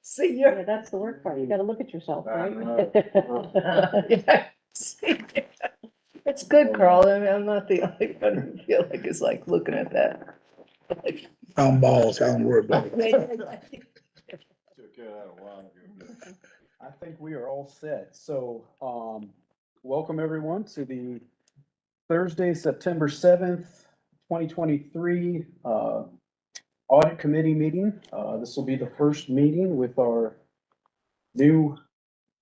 See, Yeah, that's the work part. You gotta look at yourself, right? yeah, see, it's good, Carl. I mean, I'm not the only one who feel like is like looking at that. Like, I'm balls, I don't worry about it. I think we are all set. So, welcome everyone to the Thursday, September 7th, 2023, Audit Committee meeting. This will be the first meeting with our new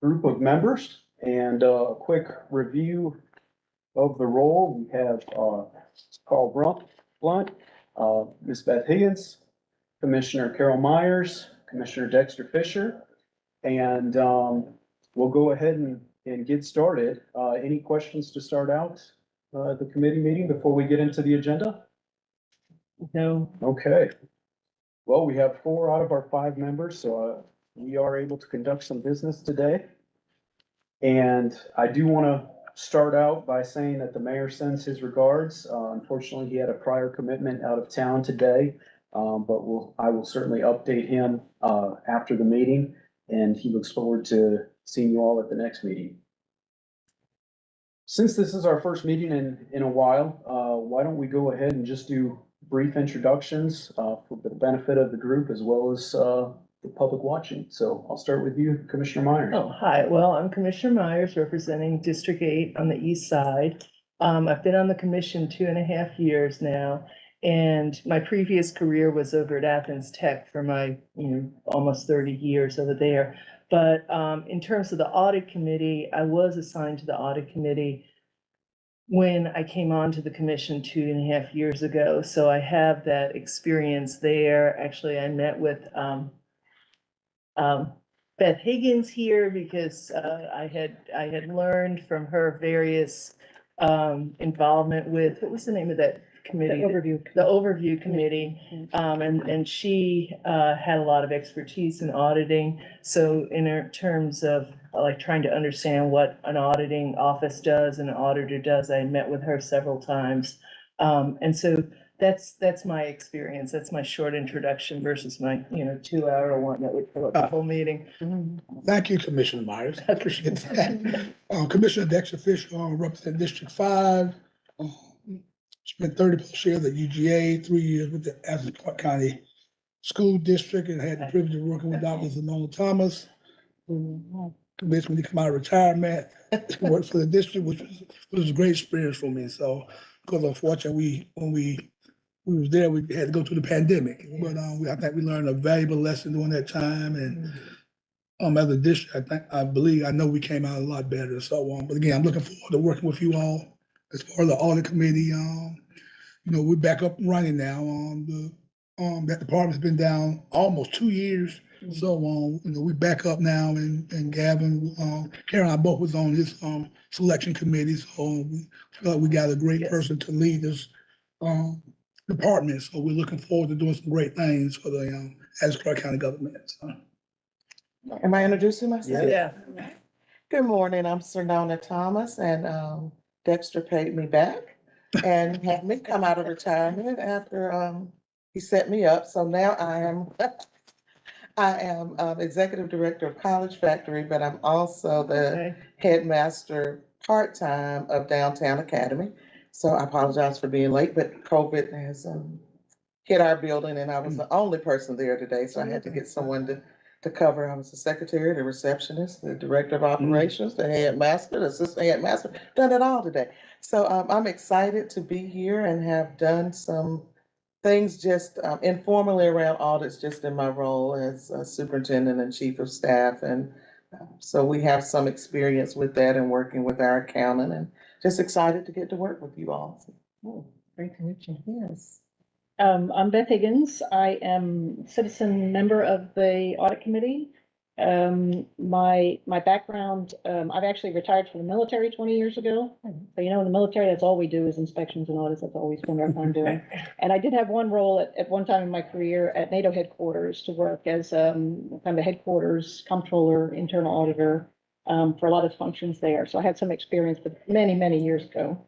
group of members, and a quick review of the role. We have, Carl Blunt, Ms. Beth Higgins, Commissioner Carol Myers, Commissioner Dexter Fisher, and we'll go ahead and get started. Any questions to start out the committee meeting before we get into the agenda? No, Okay. Well, we have 4 out of our 5 members, so we are able to conduct some business today. And I do want to start out by saying that the mayor sends his regards. Unfortunately, he had a prior commitment out of town today, but I will certainly update him after the meeting, and he looks forward to seeing you all at the next meeting. Since this is our first meeting in a while, why don't we go ahead and just do brief introductions for the benefit of the group as well as the public watching. So I'll start with you, Commissioner Myers. oh, hi. Well, I'm Commissioner Myers, representing District 8 on the east side. I've been on the commission 2.5 years now, and my previous career was over at Athens-Clarke for my, almost 30 years over there. But in terms of the Audit Committee, I was assigned to the Audit Committee when I came onto the commission 2.5 years ago. So I have that experience there. Actually, I met with Beth Higgins here because I had learned from her various involvement with, what was the name of that committee? The overview committee. And she had a lot of expertise in auditing. So in terms of like trying to understand what an auditing office does and an auditor does, I met with her several times. And so that's my experience. That's my short introduction versus my, 2-hour one that would fill up the whole meeting. Thank you, Commissioner Myers. I appreciate that. Commissioner Dexter Fisher, represent District 5. Spent 30+ years at UGA, 3 years with the Athens-Clarke County School District, and had the privilege of working with Dr. Zamona Thomas. Convinced me to come out of retirement, work for the district, which was a great experience for me. So, because unfortunately, when we was there, we had to go through the pandemic. But I think we learned a valuable lesson during that time. And as a district, I know we came out a lot better and so on. But again, I'm looking forward to working with you all as far as the audit committee. We're back up and running now. That department's been down almost 2 years. So, we back up now, and Gavin, Karen and I both was on his selection committee. So we feel like we got a great person to lead this department. So we're looking forward to doing some great things for the Athens-Clarke County government. So. Am I introducing myself? Yeah. Good morning, I'm Sernona Thomas, and Dexter paid me back and had me come out of retirement after he set me up. So now I am Executive Director of College Factory, but I'm also the headmaster part-time of Downtown Academy. So I apologize for being late, but COVID has hit our building, and I was the only person there today, so I had to get someone to cover. I was the secretary, the receptionist, the director of operations, the headmaster, the assistant headmaster, done it all today. So I'm excited to be here and have done some things just informally around audits, just in my role as superintendent and chief of staff. And so we have some experience with that and working with our accountant, and just excited to get to work with you all. Great to meet you. Yes. I'm Beth Higgins. I am citizen member of the audit committee. My background, I've actually retired from the military 20 years ago. So, in the military, that's all we do is inspections and audits. That's all we spend our time doing. And I did have one role at one time in my career at NATO headquarters to work as kind of a headquarters comptroller, internal auditor for a lot of functions there. So I had some experience, but many, many years ago.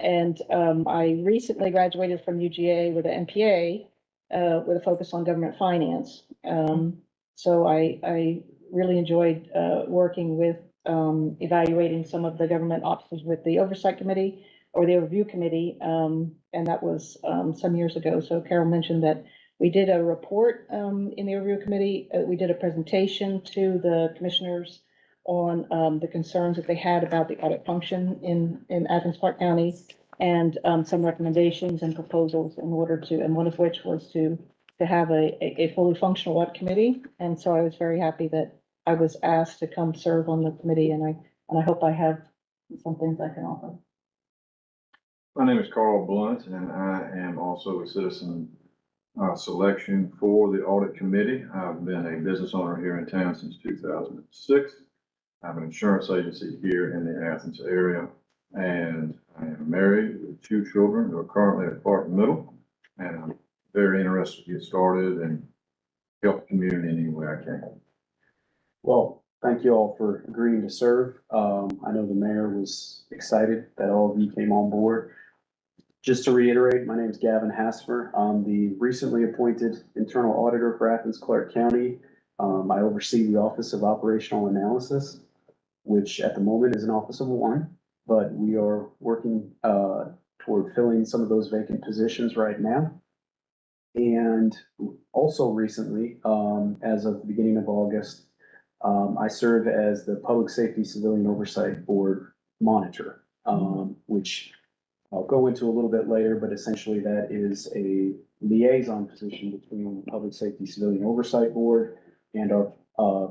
And I recently graduated from UGA with an MPA with a focus on government finance. So I really enjoyed working with evaluating some of the government offices with the Oversight Committee or the Overview Committee, and that was some years ago. So Carol mentioned that we did a report in the Overview Committee. We did a presentation to the commissioners on the concerns that they had about the audit function in Athens-Clarke County, and some recommendations and proposals in order to, and one of which was to have a fully functional audit committee. And so I was very happy that I was asked to come serve on the committee, and I hope I have some things I can offer. My name is Carl Blunt, and I am also a citizen selection for the Audit Committee. I've been a business owner here in town since 2006. I have an insurance agency here in the Athens area, and I am married with 2 children who are currently at Clarke Middle, and I'm very interested to get started and help the community in any way I can. Well, thank you all for agreeing to serve. I know the mayor was excited that all of you came on board. Just to reiterate, my name is Gavin Hasper. I'm the recently appointed internal auditor for Athens-Clarke County. I oversee the Office of Operational Analysis, which at the moment is an office of 1, but we are working toward filling some of those vacant positions right now. And also recently, as of the beginning of August, I serve as the Public Safety Civilian Oversight Board Monitor, which I'll go into a little bit later, but essentially that is a liaison position between the Public Safety Civilian Oversight Board and our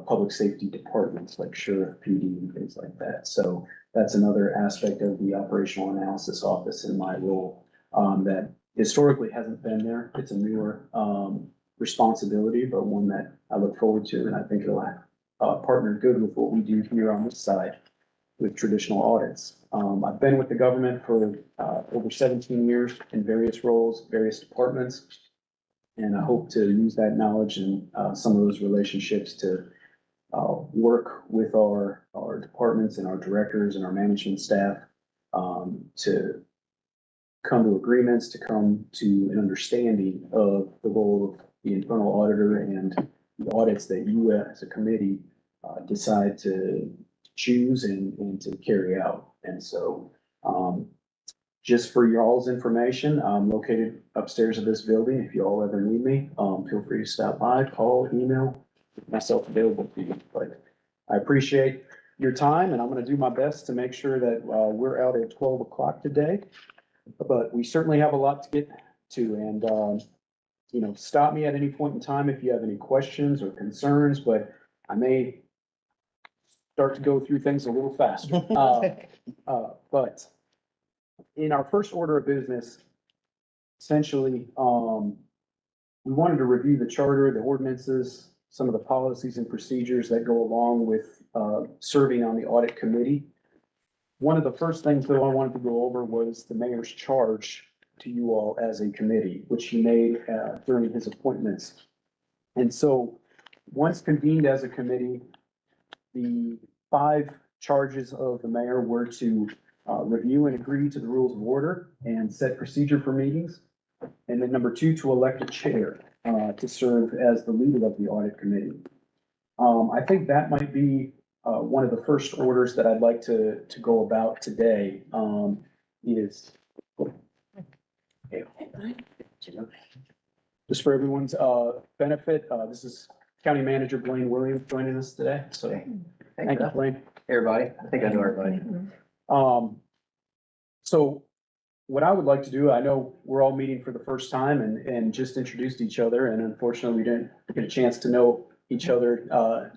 public safety departments like Sheriff, PD, and things like that. So that's another aspect of the Operational Analysis Office in my role that historically hasn't been there. It's a newer responsibility, but one that I look forward to, and I think it'll partner good with what we do here on this side with traditional audits. I've been with the government for over 17 years in various roles, various departments. And I hope to use that knowledge and some of those relationships to work with our departments and our directors and our management staff to come to agreements, to come to an understanding of the role of the internal auditor and the audits that you as a committee decide to choose and to carry out. And so just for y'all's information, I'm located upstairs of this building. If you all ever need me, feel free to stop by, call, email, make myself available to you. But I appreciate your time, and I'm going to do my best to make sure that we're out at 12 o'clock today. But we certainly have a lot to get to, and you know, stop me at any point in time if you have any questions or concerns, but I may start to go through things a little faster. But in our first order of business, essentially, we wanted to review the charter, the ordinances, some of the policies and procedures that go along with serving on the audit committee. One of the first things though I wanted to go over was the mayor's charge to you all as a committee, which he made during his appointments. And so once convened as a committee, the 5 charges of the mayor were to review and agree to the rules of order and set procedure for meetings. And then number 2, to elect a chair to serve as the leader of the audit committee. I think that might be one of the first orders that I'd like to go about today is just for everyone's benefit. This is County Manager Blaine Williams joining us today. So thank you, Blaine. Everybody, I think I know everybody. So what I would like to do, I know we're all meeting for the first time and just introduced each other, and unfortunately we didn't get a chance to know each other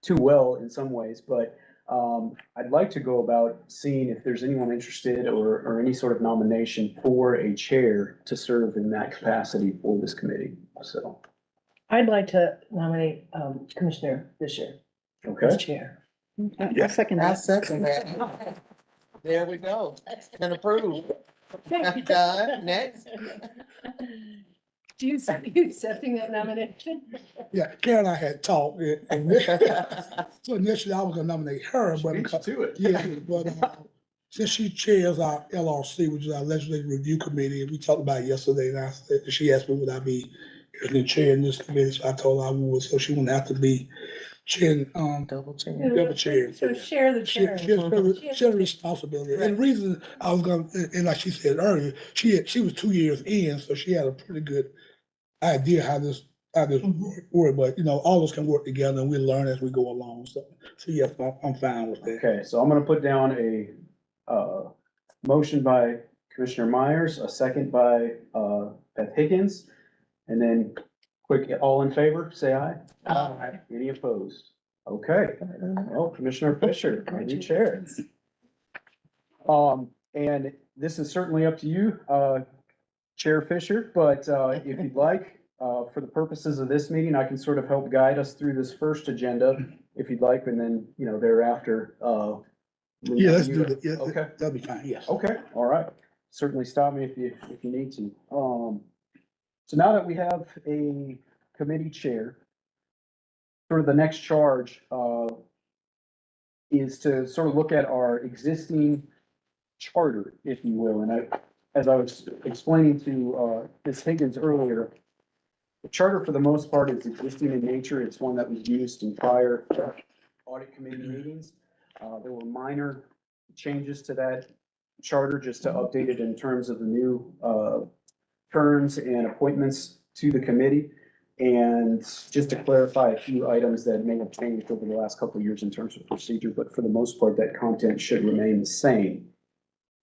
too well in some ways, but I'd like to go about seeing if there's anyone interested or any sort of nomination for a chair to serve in that capacity for this committee. So, I'd like to nominate Commissioner Fisher okay. as chair. I second I that. second that. There we go. Been approved. Done. Next. Do you accepting that nomination? Yeah, Karen and I had talked, and so initially I was gonna nominate her, but Beat you to it. yeah, but since she chairs our LRC, which is our Legislative Review Committee, and we talked about it yesterday, and she asked me would I be chairing this committee, so I told her I would, so she wouldn't have to be chairing, Double check. double chair. So share the She chair. has a responsibility. And the reason I was gonna, and like she said earlier, she was 2 years in, so she had a pretty good idea how this work, but you know, all of us can work together and we learn as we go along. So yes, I'm fine with that. Okay, so I'm gonna put down a, motion by Commissioner Myers, a second by, Beth Higgins. And then quick, all in favor, say aye. Aye. Any opposed? Okay, well, Commissioner Fisher, our new chair. And this is certainly up to you, Chair Fisher, but, if you'd like, for the purposes of this meeting, I can sort of help guide us through this first agenda, if you'd like, and then, you know, thereafter, Yeah, let's do that. Yeah, Okay. that'll be fine, yes. Okay, all right. Certainly stop me if you need to. So now that we have a committee chair, sort of the next charge, is to sort of look at our existing charter, if you will. And as I was explaining to, Ms. Higgins earlier, the charter for the most part is existing in nature. It's one that was used in prior audit committee meetings. There were minor changes to that charter just to update it in terms of the new terms and appointments to the committee. And just to clarify a few items that may have changed over the last couple of years in terms of procedure, but for the most part, that content should remain the same.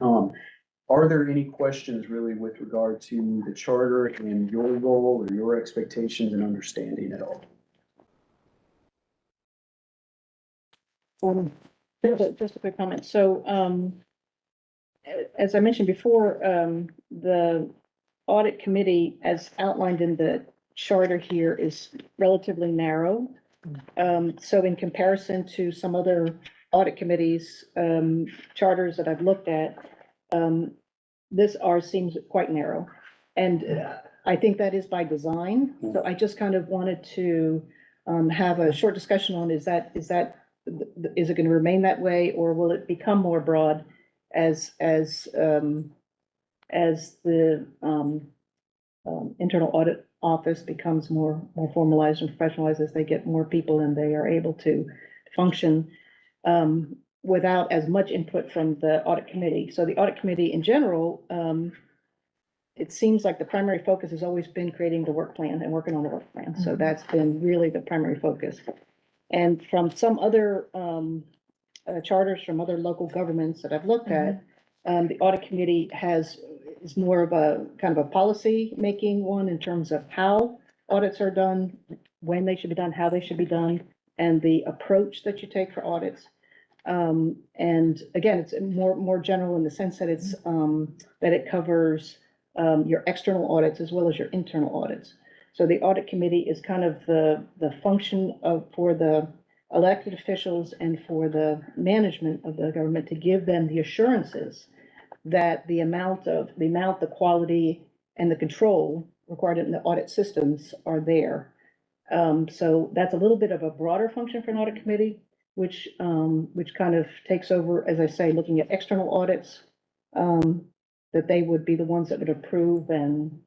Are there any questions really with regard to the charter and your role or your expectations and understanding at all? Just a quick comment. So, as I mentioned before, the audit committee, as outlined in the charter here, is relatively narrow. So in comparison to some other audit committees, charters that I've looked at, this ours seems quite narrow. And I think that is by design. So I just kind of wanted to have a short discussion on, is it going to remain that way, or will it become more broad as the internal audit office becomes more formalized and professionalized, as they get more people and they are able to function without as much input from the audit committee. So the audit committee in general, it seems like the primary focus has always been creating the work plan and working on the work plan. So that's been really the primary focus. And from some other charters from other local governments that I've looked at, the audit committee is more of a kind of a policy making one in terms of how audits are done, when they should be done, how they should be done, and the approach that you take for audits. And again, it's more general in the sense that it's that it covers your external audits as well as your internal audits. So the audit committee is kind of the function for the elected officials and for the management of the government, to give them the assurances that the amount, the quality, and the control required in the audit systems are there. So that's a little bit of a broader function for an audit committee, which kind of takes over, as I say, looking at external audits, that they would be the ones that would approve and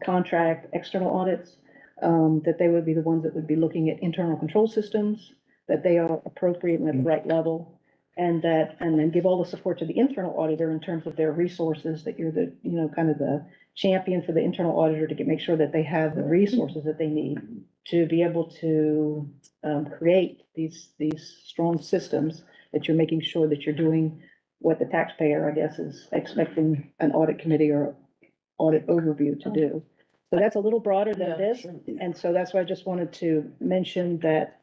contract external audits, that they would be the ones that would be looking at internal control systems, that they are appropriate and at the right level. And then give all the support to the internal auditor in terms of their resources, that you're the, kind of the champion for the internal auditor to make sure that they have the resources that they need to be able to create these strong systems, that you're making sure that you're doing what the taxpayer, I guess, is expecting an audit committee or audit overview to do. So that's a little broader than this. Sure. And so that's why I just wanted to mention that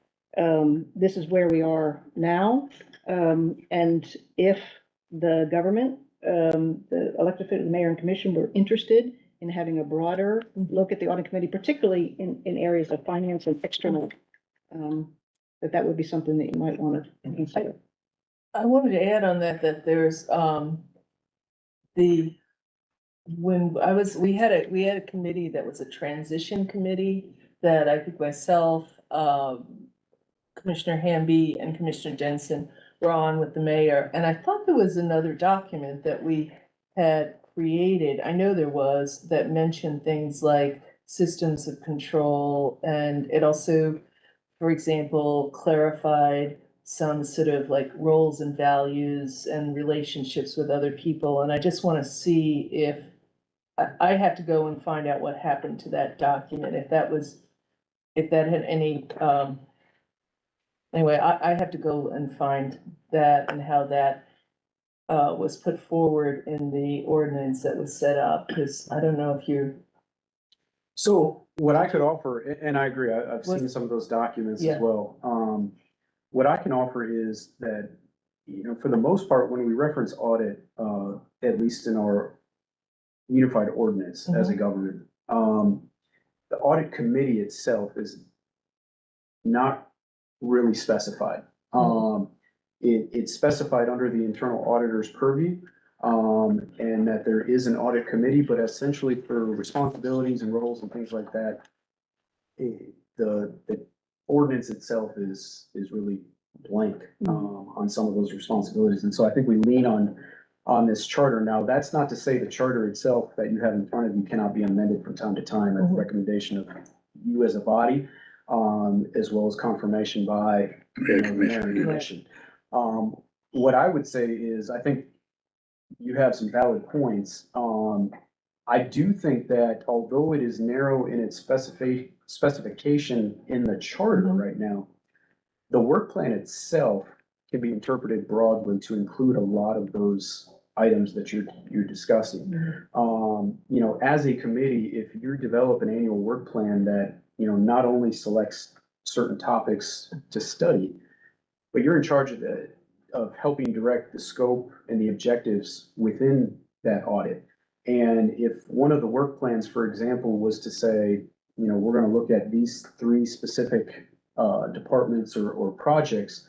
this is where we are now. And if the government, the elected officials, the mayor and commission, were interested in having a broader look at the audit committee, particularly in areas of finance and external, that would be something that you might want to consider. I wanted to add on that there's we had a committee that was a transition committee that I think myself, Commissioner Hamby and Commissioner Jensen drawn with the mayor, and I thought there was another document that we had created, I know there was, that mentioned things like systems of control, and it also, for example, clarified some sort of like roles and values and relationships with other people, and I just wanna see if I have to go and find out what happened to that document, if that had any, anyway, I have to go and find that and how that was put forward in the ordinance that was set up, because I don't know if you, So what I could offer, and I agree, I've seen What- some of those documents Yeah. as well. What I can offer is that, for the most part, when we reference audit, at least in our unified ordinance as a government, the audit committee itself is not really specified. It's specified under the internal auditor's purview, and that there is an audit committee, but essentially for responsibilities and roles and things like that, the ordinance itself is really blank, on some of those responsibilities. And so I think we lean on this charter. Now, that's not to say the charter itself that you have in front of you cannot be amended from time to time at the recommendation of you as a body, as well as confirmation by the mayor and commission. What I would say is, I think you have some valid points. I do think that although it is narrow in its specification in the charter right now, the work plan itself can be interpreted broadly to include a lot of those items that you're discussing. As a committee, if you develop an annual work plan that, not only selects certain topics to study, but you're in charge of helping direct the scope and the objectives within that audit. And if one of the work plans, for example, was to say, we're gonna look at these 3 specific departments or projects,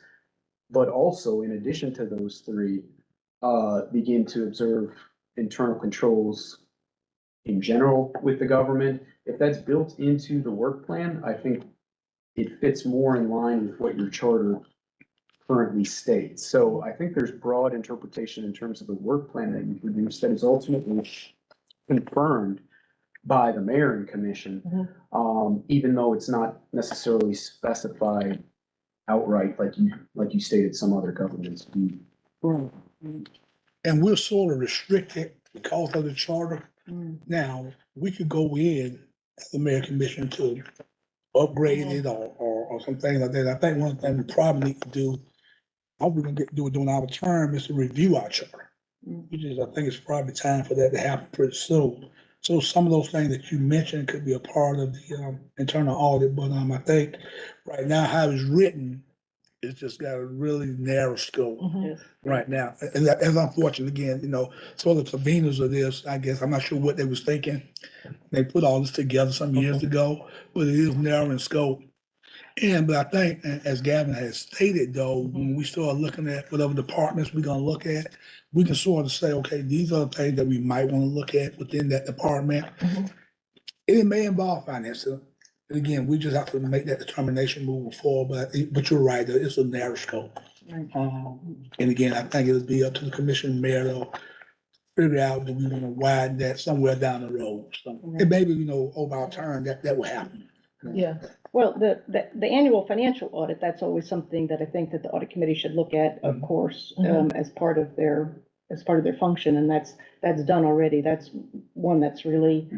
but also in addition to those 3, begin to observe internal controls in general with the government. If that's built into the work plan, I think it fits more in line with what your charter currently states. So I think there's broad interpretation in terms of the work plan that you produce that is ultimately confirmed by the mayor and commission, even though it's not necessarily specified outright like you stated some other governments do. And we're sort of restricted because of the charter. Now, we could go in as the mayor commission to upgrade it or something like that. I think one thing we probably need to do, how we're gonna do it during our term, is to review our charter. Which is, I think it's probably time for that to happen pretty soon. So some of those things that you mentioned could be a part of the internal audit, but I think right now how it's written, it's just got a really narrow scope right now. And that, as unfortunate again, sort of the conveners of this, I guess, I'm not sure what they was thinking. They put all this together some years ago, but it is narrow in scope. But I think, as Gavin has stated though, when we start looking at whatever departments we're gonna look at, we can sort of say, okay, these are the things that we might wanna look at within that department. It may involve finance. And again, we just have to make that determination moving forward, but you're right, it's a narrow scope. And again, I think it'll be up to the commission mayor to figure out that we wanna widen that somewhere down the road. So, and maybe, over our term, that will happen. yeah. Well, the annual financial audit, that's always something that I think that the audit committee should look at, of course, as part of their function, and that's done already. That's one that's really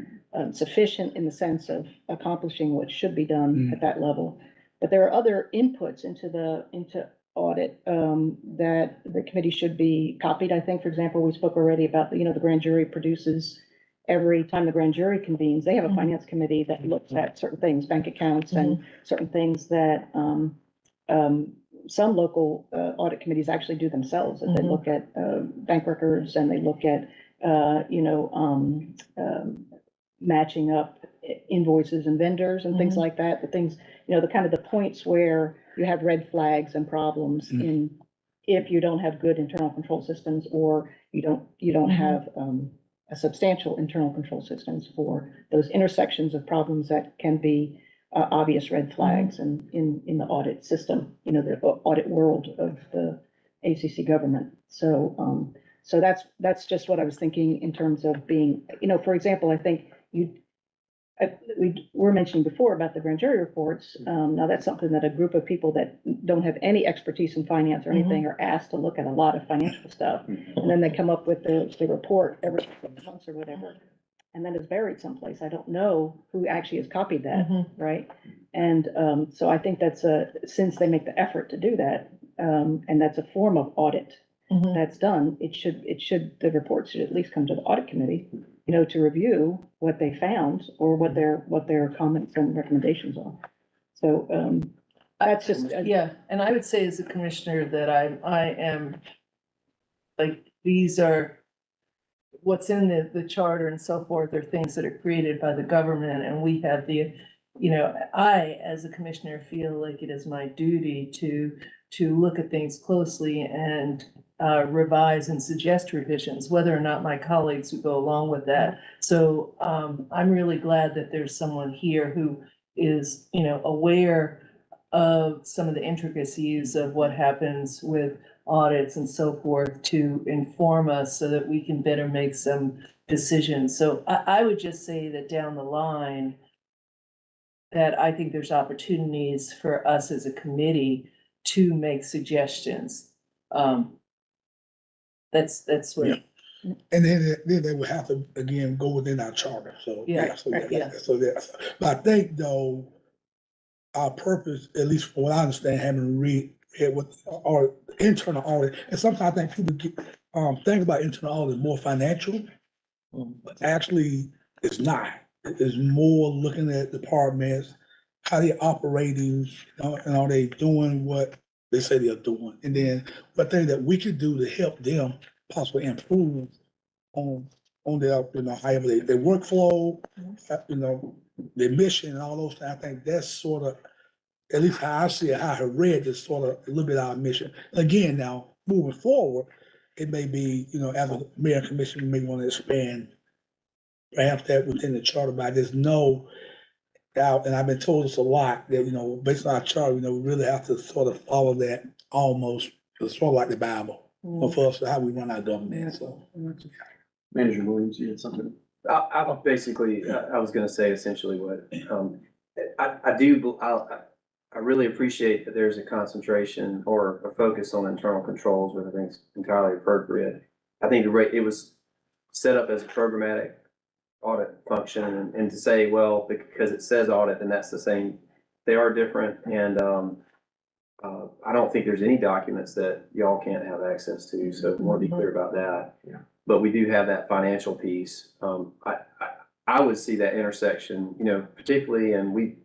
sufficient in the sense of accomplishing what should be done at that level. But there are other inputs into audit that the committee should be copied. I think, for example, we spoke already about the grand jury produces, every time the grand jury convenes, they have a finance committee that looks at certain things, bank accounts and certain things that some local audit committees actually do themselves. And they look at bank records and they look at, matching up invoices and vendors and things like that. The things, the kind of the points where you have red flags and problems in if you don't have good internal control systems or you don't have a substantial internal control systems for those intersections of problems that can be obvious red flags in the audit system, the audit world of ACC government. So, so that's just what I was thinking in terms of being, for example, I think we were mentioning before about the grand jury reports. Now that's something that a group of people that don't have any expertise in finance or anything are asked to look at a lot of financial stuff. And then they come up with the report every 6 months or whatever. And then it's buried someplace. I don't know who actually has copied that, right? And so I think that's since they make the effort to do that, and that's a form of audit that's done, the report should at least come to the audit committee, to review what they found or what their comments and recommendations are. So that's just. Yeah, and I would say as a commissioner that I am, like, these are what's in the charter and so forth are things that are created by the government, and we have I, as a commissioner, feel like it is my duty to look at things closely and revise and suggest revisions, whether or not my colleagues would go along with that. So I'm really glad that there's someone here who is, aware of some of the intricacies of what happens with audits and so forth to inform us so that we can better make some decisions. So I would just say that down the line, that I think there's opportunities for us as a committee to make suggestions. That's what. Yeah. And then they would have to, again, go within our charter, so. Yeah, But I think though, our purpose, at least from what I understand, having read what our internal audit, and sometimes I think people think about internal audit more financial, but actually it's not. It's more looking at departments, how they're operating, and are they doing what they say they're doing? And then what thing that we could do to help them possibly improve on their, however their workflow, their mission and all those things. I think that's sort of, at least how I see it, how I read this, sort of a little bit our mission. Again, now, moving forward, it may be, as a mayor and commissioner, we may want to expand perhaps that within the charter, but I just know, and I've been told this a lot, that, based on our charter, we really have to sort of follow that almost, it's sort of like the Bible, for us, how we run our government, so. Manager Williams, you had something? I was gonna say essentially what, I really appreciate that there's a concentration or a focus on internal controls, which I think is entirely appropriate. I think it was set up as a programmatic audit function, and to say, well, because it says audit, then that's the same. They are different, and I don't think there's any documents that y'all can't have access to, so I want to be clear about that. Yeah. But we do have that financial piece. I would see that intersection, particularly, and we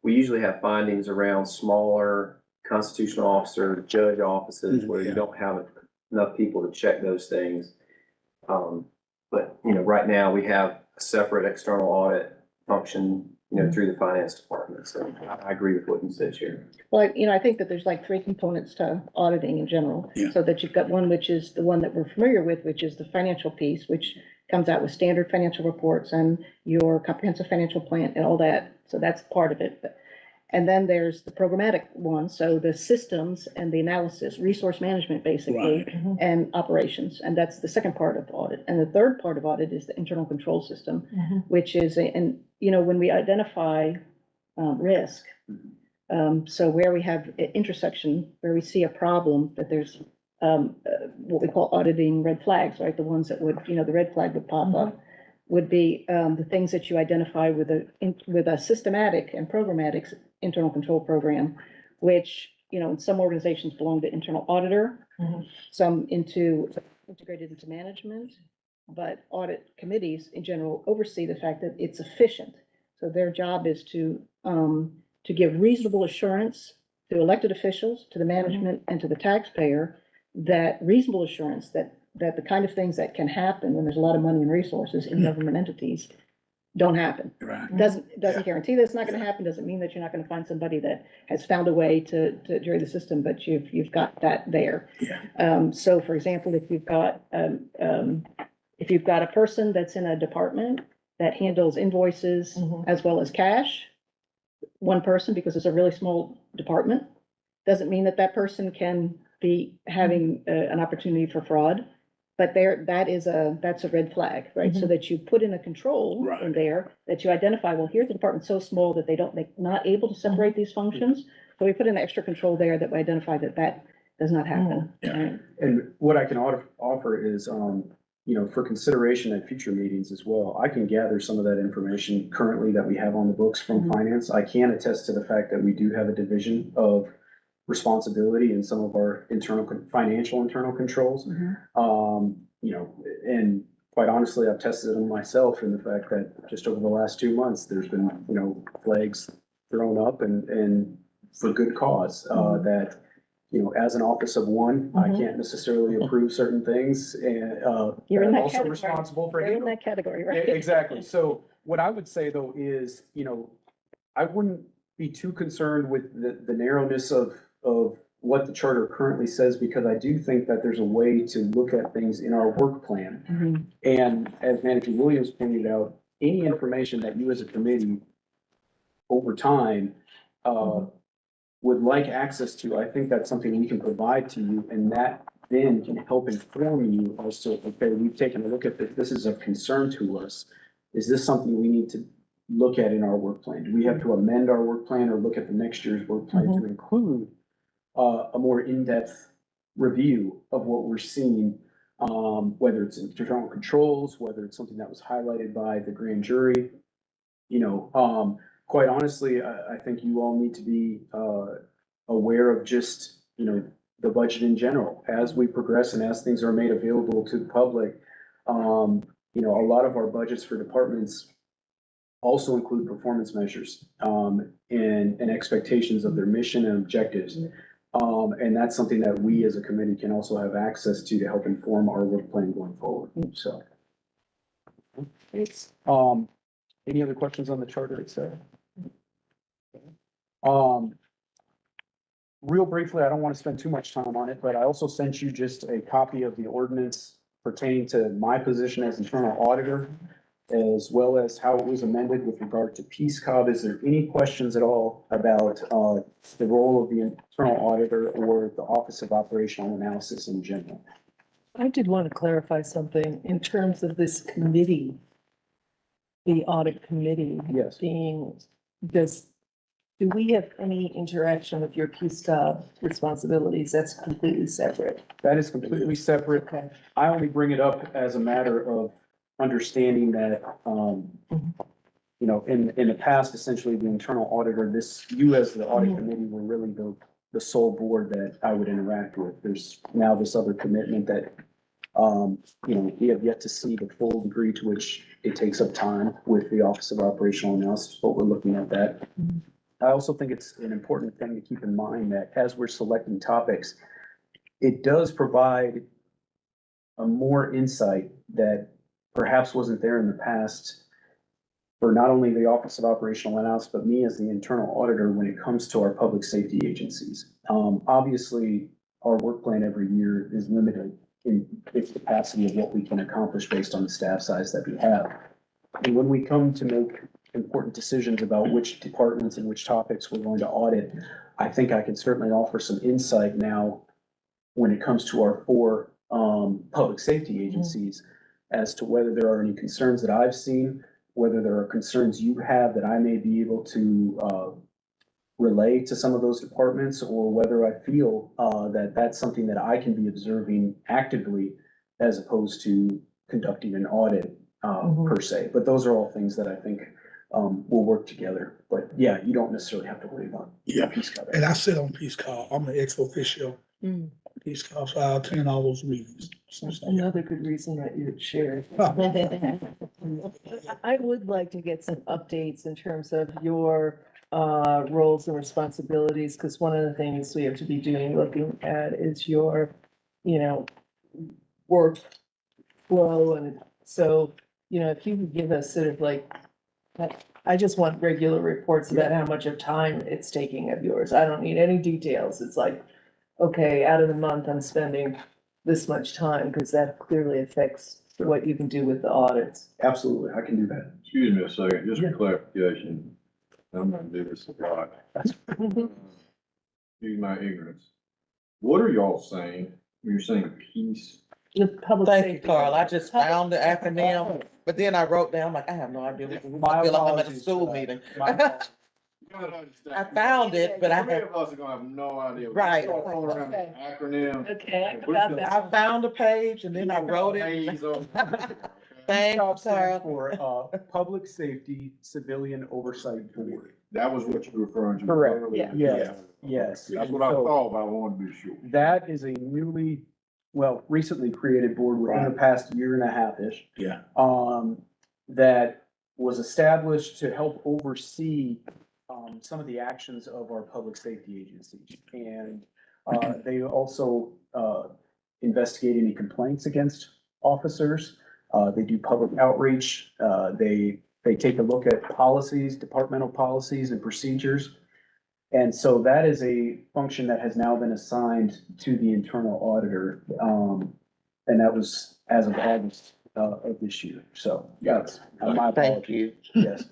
usually have findings around smaller constitutional officer, judge offices where you don't have enough people to check those things. But, right now we have a separate external audit function, through the finance department. So I agree with what you said, Chair. Well, I think that there's like 3 components to auditing in general. Yeah. So that you've got one, which is the one that we're familiar with, which is the financial piece, which comes out with standard financial reports and your comprehensive financial plan and all that. So that's part of it. And then there's the programmatic one. So the systems and the analysis, resource management, basically, and operations. And that's the second part of audit. And the third part of audit is the internal control system, which is, when we identify risk, so where we have an intersection, where we see a problem, that there's what we call auditing red flags, right? The ones that would, the red flag would pop up, would be the things that you identify with a systematic and programmatic internal control program, which, in some organizations belong to internal auditor, some integrated into management, but audit committees in general oversee the fact that it's efficient. So their job is to give reasonable assurance to elected officials, to the management, and to the taxpayer, that reasonable assurance that the kind of things that can happen when there's a lot of money and resources in government entities don't happen. Right. Doesn't guarantee that it's not going to happen. Doesn't mean that you're not going to find somebody that has found a way to jury the system, but you've got that there. Yeah. So, for example, if you've got a person that's in a department that handles invoices as well as cash, one person, because it's a really small department, doesn't mean that person can be having an opportunity for fraud. But that's a red flag, right? So that you put in a control in Right. there, that you identify, well, here's the department so small that they're not able to separate these functions. So we put an extra control there that we identify that does not happen. Right? And what I can offer is, for consideration at future meetings as well, I can gather some of that information currently that we have on the books from finance. I can attest to the fact that we do have a division of responsibility in some of our financial internal controls. And quite honestly, I've tested them myself in the fact that just over the last 2 months, there's been, flags thrown up and for good cause, that, as an office of one, I can't necessarily approve certain things and, You're in I'm that also category. responsible for You're in handling. that category, Yeah, right? exactly. So what I would say though is, I wouldn't be too concerned with the narrowness of what the charter currently says, because I do think that there's a way to look at things in our work plan. And as Manager Williams pointed out, any information that you as a committee over time, would like access to, I think that's something we can provide to you, and that then can help inform you as to, okay, we've taken a look at this, this is of concern to us. Is this something we need to look at in our work plan? Do we have to amend our work plan or look at the next year's work plan to include a more in-depth review of what we're seeing, whether it's internal controls, whether it's something that was highlighted by the grand jury? Quite honestly, I think you all need to be aware of just, the budget in general. As we progress and as things are made available to the public, a lot of our budgets for departments also include performance measures, and expectations of their mission and objectives. And that's something that we as a committee can also have access to help inform our work plan going forward, so. Any other questions on the charter itself? Real briefly, I don't want to spend too much time on it, but I also sent you just a copy of the ordinance pertaining to my position as internal auditor, as well as how it was amended with regard to Peace Cobb. Is there any questions at all about the role of the internal auditor or the Office of Operational Analysis in general? I did want to clarify something in terms of this committee, the audit committee. Yes. Do we have any interaction with your Peace Cobb responsibilities? That's completely separate. That is completely separate. Okay. I only bring it up as a matter of understanding that, in the past, essentially the internal auditor, you as the audit committee were really the sole board that I would interact with. There's now this other commitment that, we have yet to see the full degree to which it takes up time with the Office of Operational Analysis, but we're looking at that. I also think it's an important thing to keep in mind that as we're selecting topics, it does provide a more insight that perhaps wasn't there in the past for not only the Office of Operational Analysis, but me as the internal auditor when it comes to our public safety agencies. Obviously, our work plan every year is limited in its capacity of what we can accomplish based on the staff size that we have. And when we come to make important decisions about which departments and which topics we're going to audit, I think I can certainly offer some insight now when it comes to our 4 public safety agencies as to whether there are any concerns that I've seen, whether there are concerns you have that I may be able to relay to some of those departments, or whether I feel that that's something that I can be observing actively as opposed to conducting an audit per se. But those are all things that I think will work together. But yeah, you don't necessarily have to worry about. Yeah, Peace Cobb. and I sit on Peace Cobb. I'm an ex-official Peace Cobb, so I attend all those meetings. Another good reason that you would share. I would like to get some updates in terms of your roles and responsibilities, because one of the things we have to be looking at is your, work flow. And so, if you could give us sort of like, I just want regular reports about how much of time it's taking of yours. I don't need any details. It's like, okay, out of the month, I'm spending this much time, because that clearly affects what you can do with the audits. Absolutely, I can do that. Excuse me a second, just for clarification. I'm gonna do this a lot. Excuse my ignorance. What are y'all saying? You're saying peace? The public Thank you, safety. Carl. I just found the acronym, but then I wrote down, like, I have no idea what it is. I feel like I'm at a school meeting. I found it, but I Three have, of us are gonna have no idea. Right. Acronym. Okay, I got that. I found a page and then I wrote it. Haze over. Thank you, PSOP stands Carl. for, Public Safety Civilian Oversight Board. That was what you were referring to. Correct. earlier. Yes. Yes. That's what I So- thought, but I wanted to be sure. That is a recently created board within the past year and a half-ish. Yeah. That was established to help oversee, some of the actions of our public safety agencies. And, they also, investigate any complaints against officers. They do public outreach. They take a look at policies, departmental policies and procedures. And so that is a function that has now been assigned to the internal auditor. And that was as of August, of this year. So, yes, my Thank apologies. you. Yes.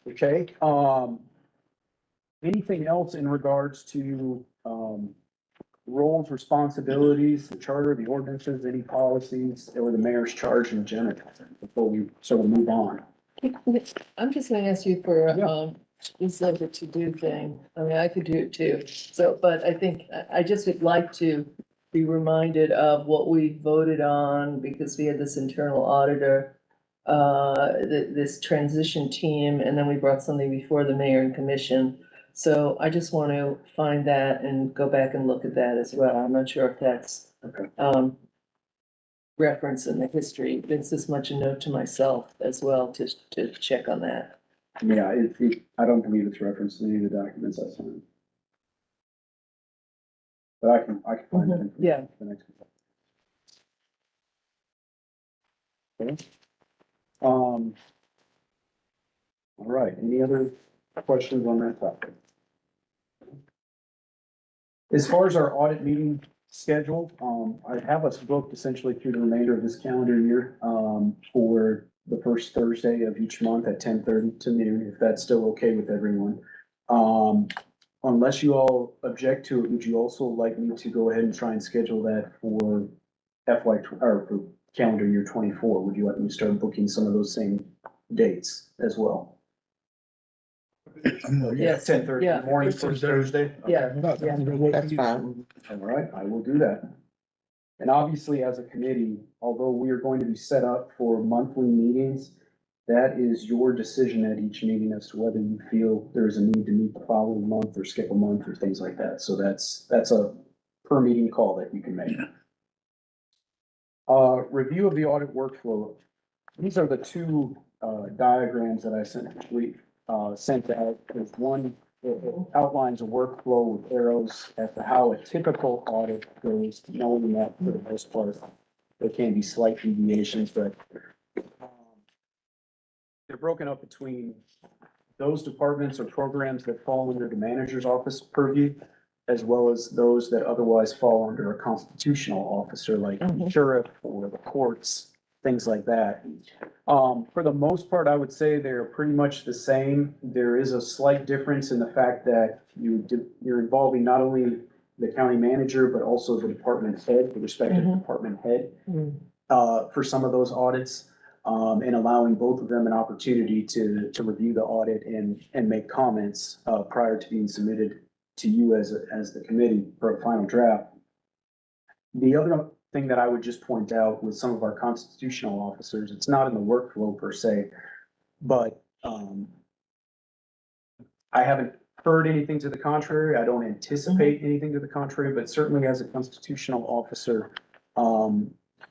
Okay, anything else in regards to, roles, responsibilities, the charter, the ordinances, any policies, or the mayor's charge in general, before we sort of move on? I'm just gonna ask you for, Yeah. this is a to-do thing. I mean, I could do it too. So, but I think, I just would like to be reminded of what we voted on, because we had this internal auditor, this transition team, and then we brought something before the mayor and commission. So I just want to find that and go back and look at that as well. I'm not sure if that's, reference in the history. It's as much a note to myself as well to check on that. Yeah, I don't believe it's referenced in any of the documents I signed. But I can find it. Yeah. The next one. Okay. All right, any other questions on that topic? As far as our audit meeting schedule, I have us booked essentially through the remainder of this calendar year, for the first Thursday of each month at 10:30 to noon, if that's still okay with everyone. Unless you all object to it, would you also like me to go ahead and try and schedule that for or for calendar year 24? Would you like me to start booking some of those same dates as well? Yes, 10:30 in the yeah. morning, first Thursday? Yeah. That's fine. All right, I will do that. And obviously, as a committee, although we are going to be set up for monthly meetings, that is your decision at each meeting as to whether you feel there is a need to meet the following month or skip a month or things like that. So that's a per meeting call that you can make. Review of the audit workflow. These are the two diagrams that I sent out. There's one that outlines a workflow with arrows as to how a typical audit goes, knowing that for the most part, there can be slight deviations, but they're broken up between those departments or programs that fall under the manager's office purview, as well as those that otherwise fall under a constitutional officer like the sheriff or the courts, things like that. For the most part, I would say they're pretty much the same. There is a slight difference in the fact that you're involving not only the county manager, but also the department head, the respective department head, for some of those audits. And allowing both of them an opportunity to review the audit and make comments, prior to being submitted to you as the committee for a final draft. The other thing that I would just point out with some of our constitutional officers, it's not in the workflow per se, but, I haven't heard anything to the contrary. I don't anticipate anything to the contrary, but certainly as a constitutional officer,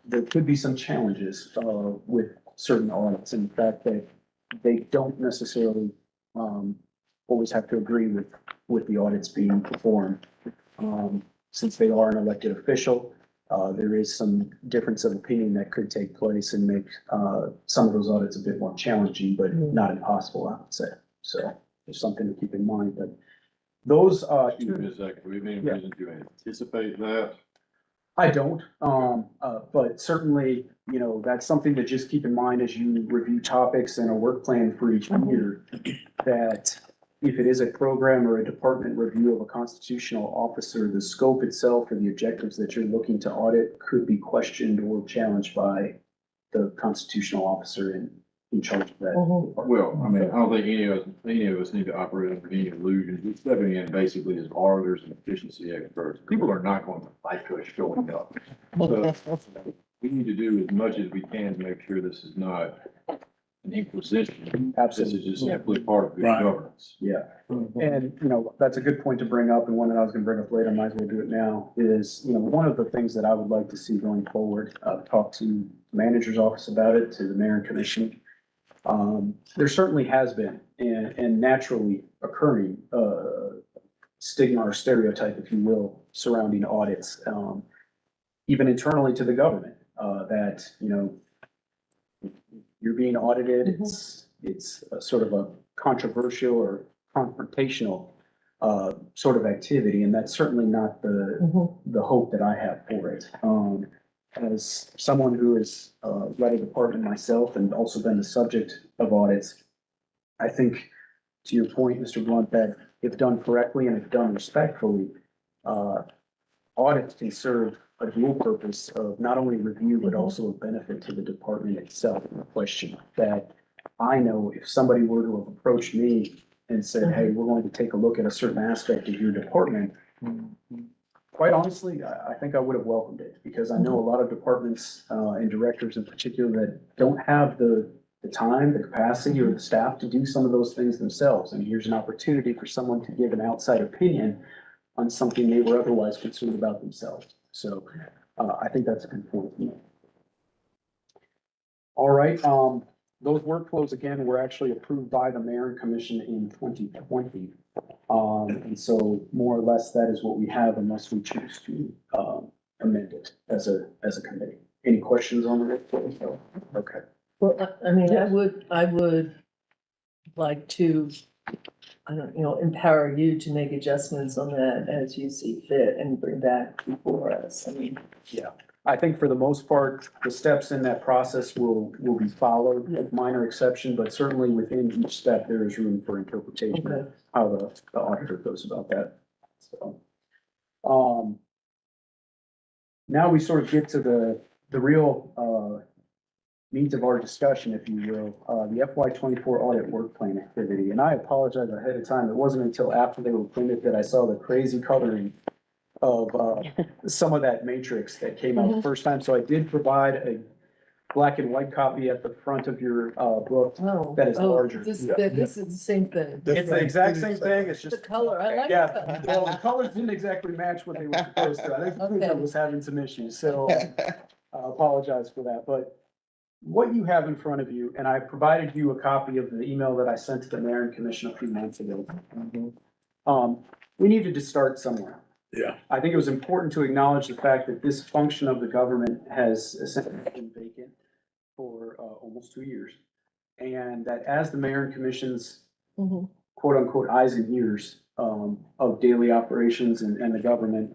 there could be some challenges, with certain audits, and the fact that they don't necessarily, always have to agree with the audits being performed. Since they are an elected official, there is some difference of opinion that could take place and make, some of those audits a bit more challenging, but not impossible, I would say. So there's something to keep in mind, but those, Is that, we mean, did you anticipate that? I don't, but certainly, you know, that's something to just keep in mind as you review topics and a work plan for each year. That if it is a program or a department review of a constitutional officer, the scope itself or the objectives that you're looking to audit could be questioned or challenged by the constitutional officer in charge of that. Well, I mean, I don't think any of us need to operate under any illusions. We're stepping in basically as auditors and efficiency experts. People are not going to like us showing up. So we need to do as much as we can to make sure this is not an inquisition. This is just simply part of good Right. governance. Yeah, and, you know, that's a good point to bring up, and one that I was gonna bring up later, might as well do it now, is, you know, one of the things that I would like to see going forward, I've talked to the manager's office about it, to the mayor and commission. There certainly has been, and naturally occurring, stigma or stereotype, if you will, surrounding audits, even internally to the government, that, you know, you're being audited, it's a sort of a controversial or confrontational sort of activity, and that's certainly not the hope that I have for it. As someone who has led a department myself and also been the subject of audits, I think, to your point, Mr. Blunt, that if done correctly and if done respectfully, audits can serve a dual purpose of not only review, but also a benefit to the department itself. No question that I know if somebody were to have approached me and said, hey, we're going to take a look at a certain aspect of your department, quite honestly, I think I would have welcomed it, because I know a lot of departments and directors in particular that don't have the time, the capacity, or the staff to do some of those things themselves. And here's an opportunity for someone to give an outside opinion on something they were otherwise concerned about themselves. So I think that's a good point. All right, those workflows, again, were actually approved by the mayor and commission in 2020. And so more or less, that is what we have, unless we choose to amend it as a committee. Any questions on the workflow? Okay. Well, I mean, I would like to, empower you to make adjustments on that as you see fit and bring back before us. I mean. Yeah, I think for the most part, the steps in that process will be followed with minor exception, but certainly within each step, there is room for interpretation of how the auditor goes about that. So, now we sort of get to the real, meat of our discussion, if you will, the FY '24 audit work plan activity. And I apologize ahead of time. It wasn't until after they were printed that I saw the crazy coloring of some of that matrix that came out the first time. So I did provide a black and white copy at the front of your book that is larger. This is the same thing. It's the exact same thing. It's The just. color, I like the Yeah, color. well, the colors didn't exactly match what they were supposed to. I think the printer was having some issues, so I apologize for that. But what you have in front of you, and I provided you a copy of the email that I sent to the mayor and commission a few months ago. We needed to start somewhere. Yeah. I think it was important to acknowledge the fact that this function of the government has essentially been vacant for almost 2 years. And that as the mayor and commission's quote unquote eyes and ears of daily operations and the government,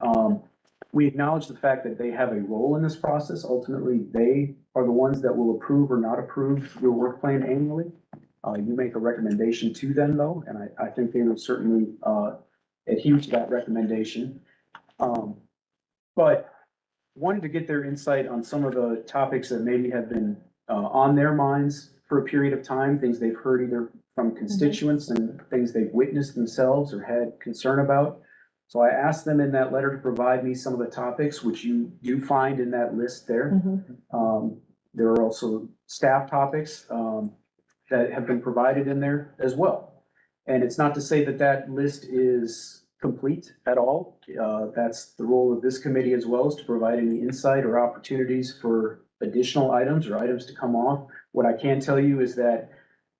we acknowledge the fact that they have a role in this process. Ultimately, they are the ones that will approve or not approve your work plan annually. You make a recommendation to them though, and I think they will certainly adhere to that recommendation. But wanted to get their insight on some of the topics that maybe have been on their minds for a period of time, things they've heard either from constituents and things they've witnessed themselves or had concern about. So I asked them in that letter to provide me some of the topics, which you do find in that list there. There are also staff topics that have been provided in there as well. And it's not to say that that list is complete at all. That's the role of this committee as well, is to provide any insight or opportunities for additional items or items to come off. What I can tell you is that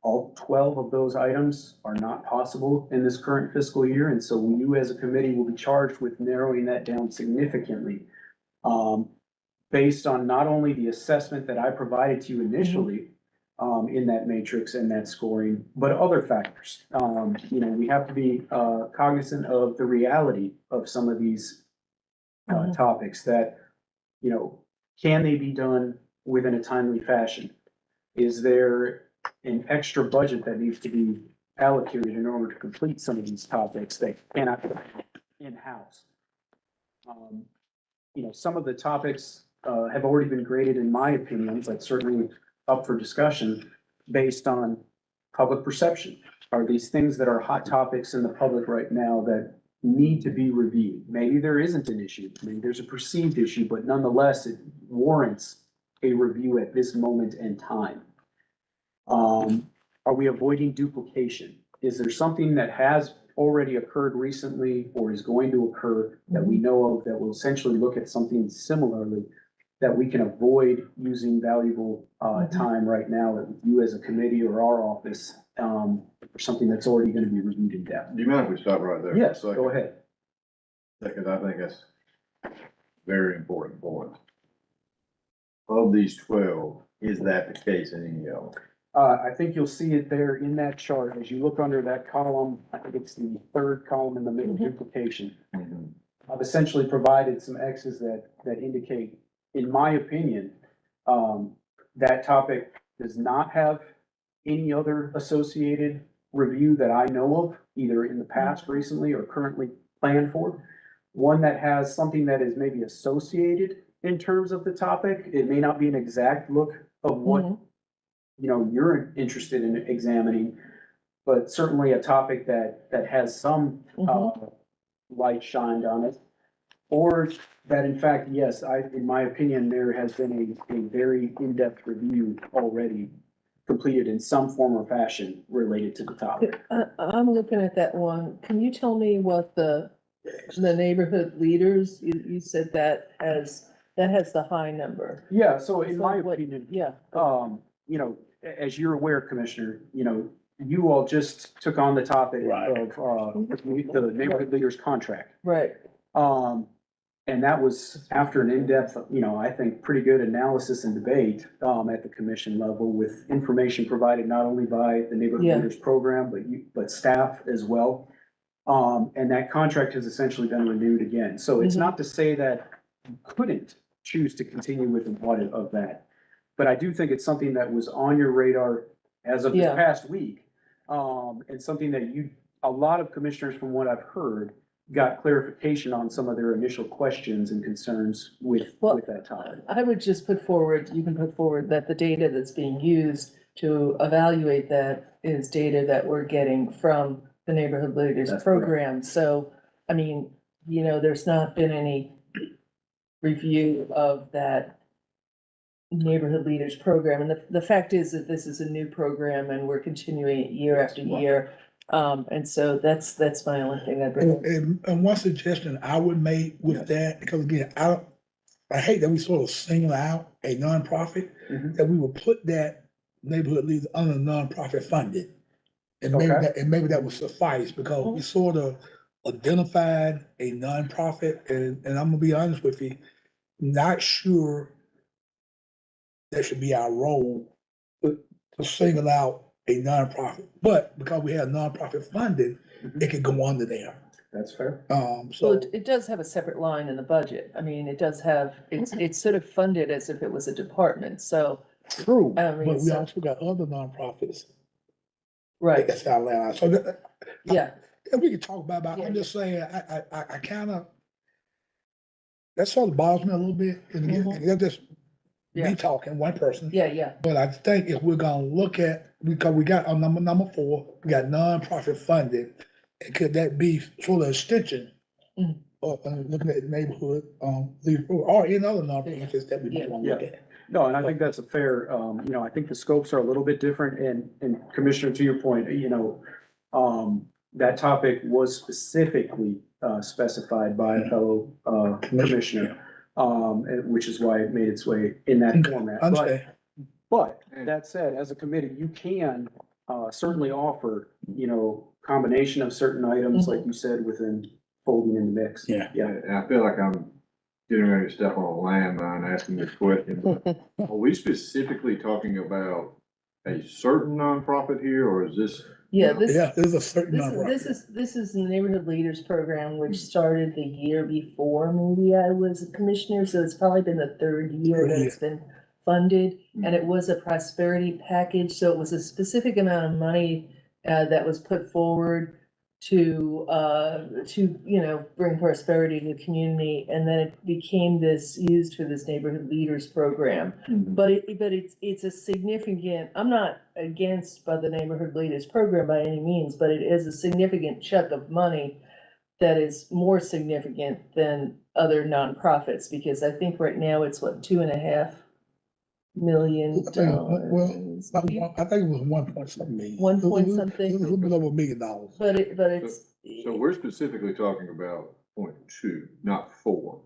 all 12 of those items are not possible in this current fiscal year. And so you as a committee will be charged with narrowing that down significantly, based on not only the assessment that I provided to you initially in that matrix and that scoring, but other factors. We have to be cognizant of the reality of some of these topics that, can they be done within a timely fashion? Is there an extra budget that needs to be allocated in order to complete some of these topics that cannot be in-house. You know, some of the topics, have already been graded in my opinion, but certainly up for discussion based on public perception. Are these things that are hot topics in the public right now that need to be reviewed? Maybe there isn't an issue, maybe there's a perceived issue, but nonetheless, it warrants a review at this moment in time. Are we avoiding duplication? Is there something that has already occurred recently or is going to occur that we know of that will essentially look at something similarly that we can avoid using valuable time right now with you as a committee or our office for something that's already going to be reviewed in depth? Do you mind if we stop right there? for a Yes, second? go ahead. Because I think that's a very important point. Of these 12, is that the case in any of them? I think you'll see it there in that chart. As you look under that column, I think it's the third column in the middle, duplication. I've essentially provided some X's that indicate, in my opinion, that topic does not have any other associated review that I know of, either in the past, recently, or currently planned for. One that has something that is maybe associated in terms of the topic. It may not be an exact look of what, you know, you're interested in examining, but certainly a topic that has some, light shined on it. Or that in fact, yes, in my opinion, there has been a very in-depth review already completed in some form or fashion related to the topic. I'm looking at that one. Can you tell me what the neighborhood leaders, you said that has the high number? Yeah, so in my what- opinion, Yeah. you know, as you're aware, Commissioner, you know, you all just took on the topic Right. of, the neighborhood leaders contract. Right. And that was after an in-depth, you know, I think pretty good analysis and debate, at the commission level with information provided not only by the neighborhood Yeah. leaders program, but staff as well. And that contract has essentially been renewed again. So it's not to say that you couldn't choose to continue with an audit of that. But I do think it's something that was on your radar as of this Yeah. past week. And something that a lot of commissioners, from what I've heard, got clarification on some of their initial questions and concerns with that topic. I would just you can put forward that the data that's being used to evaluate that is data that we're getting from the neighborhood leaders That's correct. program. So, I mean, you know, there's not been any review of that neighborhood leaders program. And the fact is that this is a new program and we're continuing it year after year. And so that's my only thing I'd bring. And one suggestion I would make with that, because again, I hate that we sort of single out a nonprofit, that we would put that neighborhood leader under nonprofit funded. And maybe that would suffice, because we sort of identified a nonprofit, and I'm gonna be honest with you, not sure that should be our role to single out a nonprofit, but because we have nonprofit funding, it could go under there. That's fair. Well, So, it does have a separate line in the budget. I mean, it does have, it's sort of funded as if it was a department, so. true, I but mean, we so- also got other nonprofits. Right, That's our line, so yeah, and we can talk about, but Yeah, I'm just saying, I kind of, that sort of bothers me a little bit, and again, that's just Yeah. me talking, one person. yeah. But I think if we're gonna look at, because we got on number 4, we got nonprofit funding, and could that be sort of extension Mhm. of looking at neighborhood, or any other nonprofits that we might wanna look at? No, and I think that's a fair, you know, I think the scopes are a little bit different, and Commissioner, to your point, you know, that topic was specifically, specified by a fellow, commissioner, which is why it made its way in that format. Understand? But that said, as a committee, you can, certainly offer, you know, combination of certain items, like you said, within folding in the mix. Yeah. Yeah. And I feel like I'm getting ready to step on a landmine asking this question. Are we specifically talking about a certain nonprofit here, or is this? Yeah, Yeah, there's a certain nonprofit. this is the Neighborhood Leaders Program, which started the year before maybe I was a commissioner, so it's probably been the third year that it's been funded. And it was a prosperity package, so it was a specific amount of money that was put forward to, bring prosperity to the community. And then it became used for this neighborhood leaders program. But it's a significant, I'm not against by the neighborhood leaders program by any means, but it is a significant chunk of money that is more significant than other nonprofits, because I think right now it's what, $2.5 million. I think it was 1 point something million. 1 point It was something. a little bit over $1 million. But it's. So we're specifically talking about 0.2, not 4.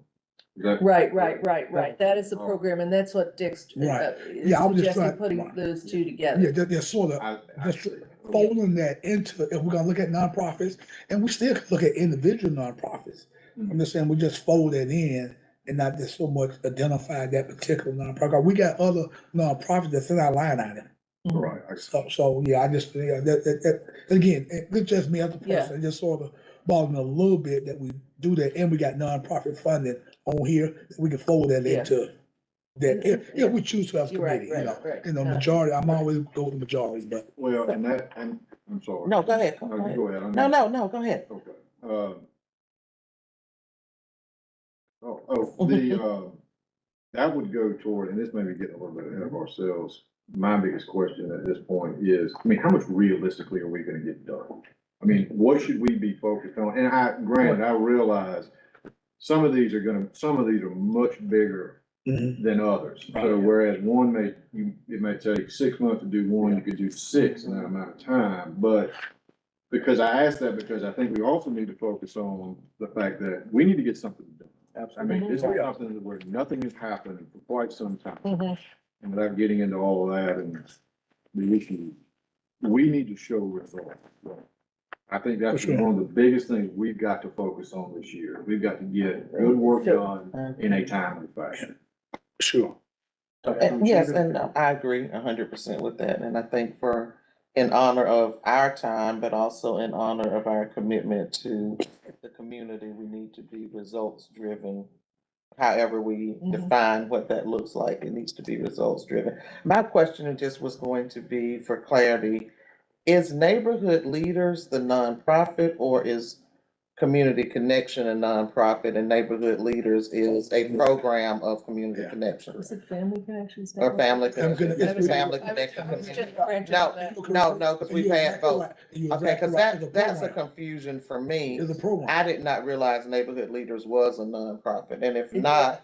Is that? Right. That is the program, and that's what Dick's, Right. is Yeah, I was just suggesting, trying- putting right. those two Yeah, together. they're sort of I just see. folding that into, if we're gonna look at nonprofits, and we still could look at individual nonprofits. I'm just saying, we just fold that in and not just so much identify that particular nonprofit. We got other nonprofits that's in our line item. Right. So, yeah, I just, again, it's just me as a Yeah. person, it just sort of bothers me a little bit that we do that, and we got nonprofit funding on here, that we can fold that Yeah. into that, if we choose to have a You're right, committee, right. majority, I'm always go with the majority, but. Well, and I'm sorry. No, go ahead. No, Go ahead. go ahead. No, go ahead. Okay. That would go toward, and this may be getting a little bit ahead of ourselves. My biggest question at this point is, how much realistically are we gonna get done? What should we be focused on? And granted, I realize some of these are much bigger than others. So whereas it may take 6 months to do one, you could do 6 in that amount of time. But because I asked that because I think we also need to focus on the fact that we need to get something done. This is something where nothing has happened for quite some time. And without getting into all of that and the issues, we need to show results. I think that's one of the biggest things we've got to focus on this year. We've got to get good work done in a timely fashion. Sure. Yes, and I agree 100% with that. And I think in honor of our time, but also in honor of our commitment to the community, we need to be results driven. However we define what that looks like, it needs to be results driven. My question just was going to be for clarity, is Neighborhood Leaders the nonprofit, or is Community Connection a nonprofit and Neighborhood Leaders is a program of Community Connection? Was it Family Connections? Or Family Connection? It's Family Connection. No, because we've had both. Okay, because that's a confusion for me. It's a program. I did not realize Neighborhood Leaders was a nonprofit, and if not,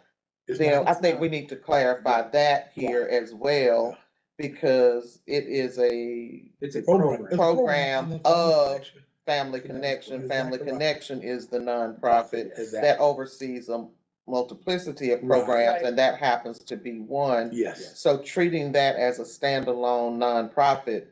then I think we need to clarify that here as well, because it's a program of Family Connection. Family Connection is the nonprofit that oversees a multiplicity of programs, and that happens to be one. Yes. So treating that as a standalone nonprofit,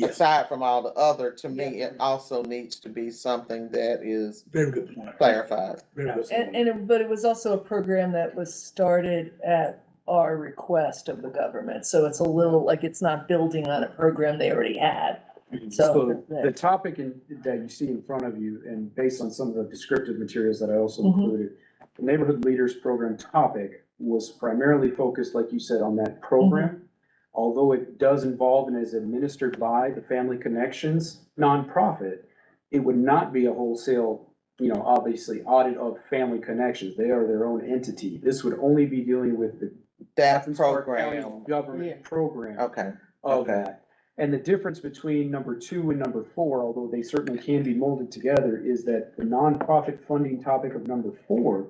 aside from all the other, to me, it also needs to be something that is Very good point. clarified. Very good. But it was also a program that was started at our request of the government. So it's a little like it's not building on a program they already had. So the topic that you see in front of you, and based on some of the descriptive materials that I also included, the Neighborhood Leaders Program topic was primarily focused, like you said, on that program. Although it does involve and is administered by the Family Connections nonprofit, it would not be a wholesale, obviously audit of Family Connections. They are their own entity. This would only be dealing with the That Athens-Clarke County program. government program Okay. of that. And the difference between number 2 and number 4, although they certainly can be molded together, is that the nonprofit funding topic of number 4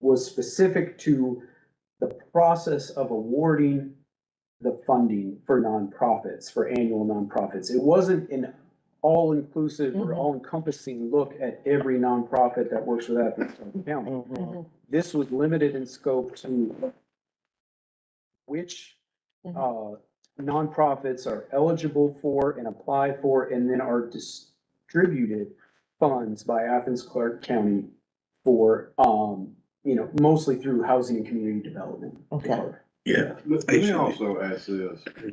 was specific to the process of awarding the funding for nonprofits, for annual nonprofits. It wasn't an all-inclusive or all-encompassing look at every nonprofit that works with Athens-Clarke County. This was limited in scope to which nonprofits are eligible for and apply for, and then are distributed funds by Athens-Clarke County for, mostly through housing and community development. Okay. Yeah. Let me also ask this, as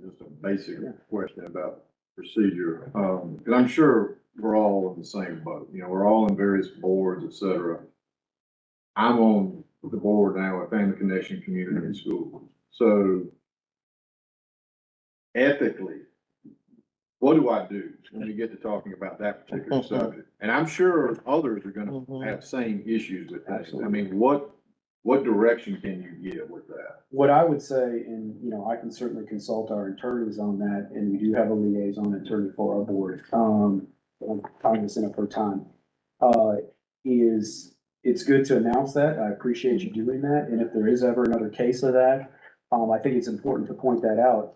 just a basic question about procedure. Because I'm sure we're all in the same boat. We're all in various boards, et cetera. I'm on the board now at Family Connection Community and School. So ethically, what do I do when we get to talking about that particular subject? And I'm sure others are gonna have same issues with that. I mean, what direction can you give with that? What I would say, and, you know, I can certainly consult our attorneys on that, and we do have a liaison attorney for our board, I'm cognizant of her time. Is, it's good to announce that, I appreciate you doing that, and if there is ever another case of that, I think it's important to point that out.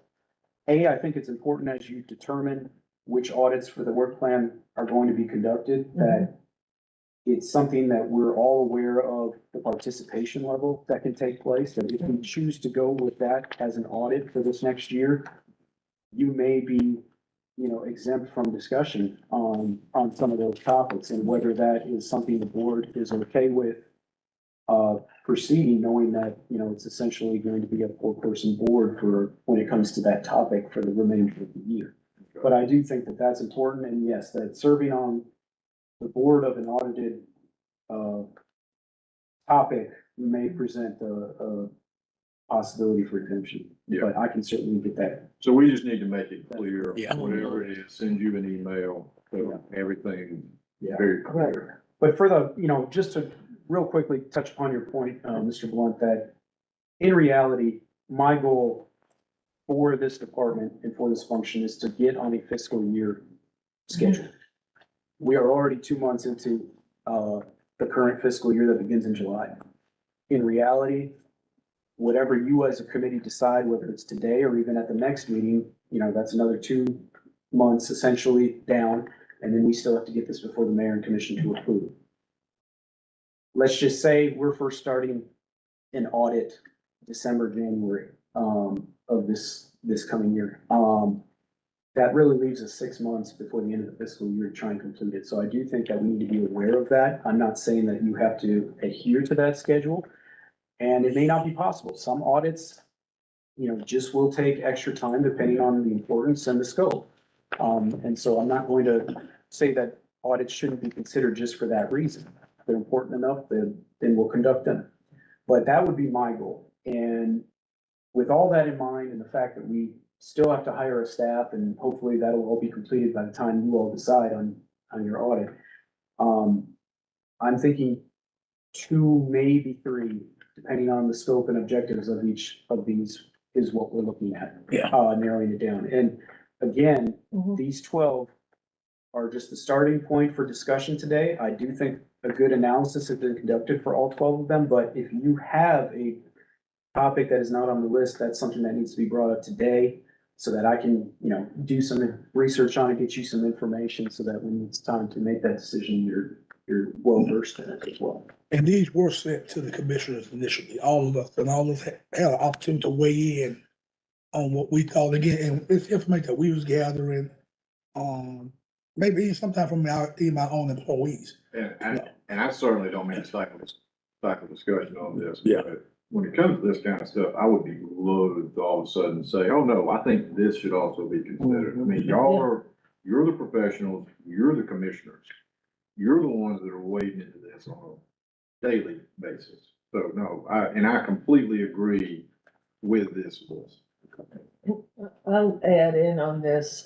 I think it's important as you determine which audits for the work plan are going to be conducted, that it's something that we're all aware of the participation level that can take place, that if we choose to go with that as an audit for this next year, you may be, you know, exempt from discussion on some of those topics, and whether that is something the board is okay with proceeding, knowing that, you know, it's essentially going to be a four-person board for, when it comes to that topic for the remainder of the year. But I do think that that's important, and yes, that serving on the board of an audited topic may present a possibility for exemption. Yeah. But I can certainly get that. So we just need to make it clear, Yeah. whatever it is, send you an email, so everything Yeah. very clear. But for the, you know, just to real quickly touch upon your point, Mr. Blunt, that in reality, my goal for this department and for this function is to get on a fiscal year schedule. We are already 2 months into, the current fiscal year that begins in July. In reality, whatever you as a committee decide, whether it's today or even at the next meeting, you know, that's another 2 months essentially down, and then we still have to get this before the mayor and commission to approve. Let's just say we're first starting an audit December, January, of this coming year. That really leaves us 6 months before the end of the fiscal year to try and complete it. So I do think that we need to be aware of that. I'm not saying that you have to adhere to that schedule, and it may not be possible. Some audits, you know, just will take extra time depending on the importance and the scope. And so I'm not going to say that audits shouldn't be considered just for that reason. If they're important enough, then we'll conduct them. But that would be my goal. And with all that in mind, and the fact that we still have to hire a staff, and hopefully that'll all be completed by the time you all decide on your audit. I'm thinking 2, maybe 3, depending on the scope and objectives of each of these is what we're looking at. Yeah. Narrowing it down. And again, these 12 are just the starting point for discussion today. I do think a good analysis has been conducted for all 12 of them, but if you have a topic that is not on the list, that's something that needs to be brought up today, so that I can, you know, do some research on it, get you some information, so that when it's time to make that decision, you're well versed in it as well. And these were sent to the commissioners initially, all of us, and all of us had an opportunity to weigh in on what we thought, again, and it's information that we was gathering, maybe even sometime from my own employees. And I certainly don't mean to stifle discussion on this. Yeah. But when it comes to this kind of stuff, I would be loath to all of a sudden say, oh, no, I think this should also be considered. I mean, you're the professionals, you're the commissioners. You're the ones that are wading into this on a daily basis. So no, I completely agree with this list. I'll add in on this.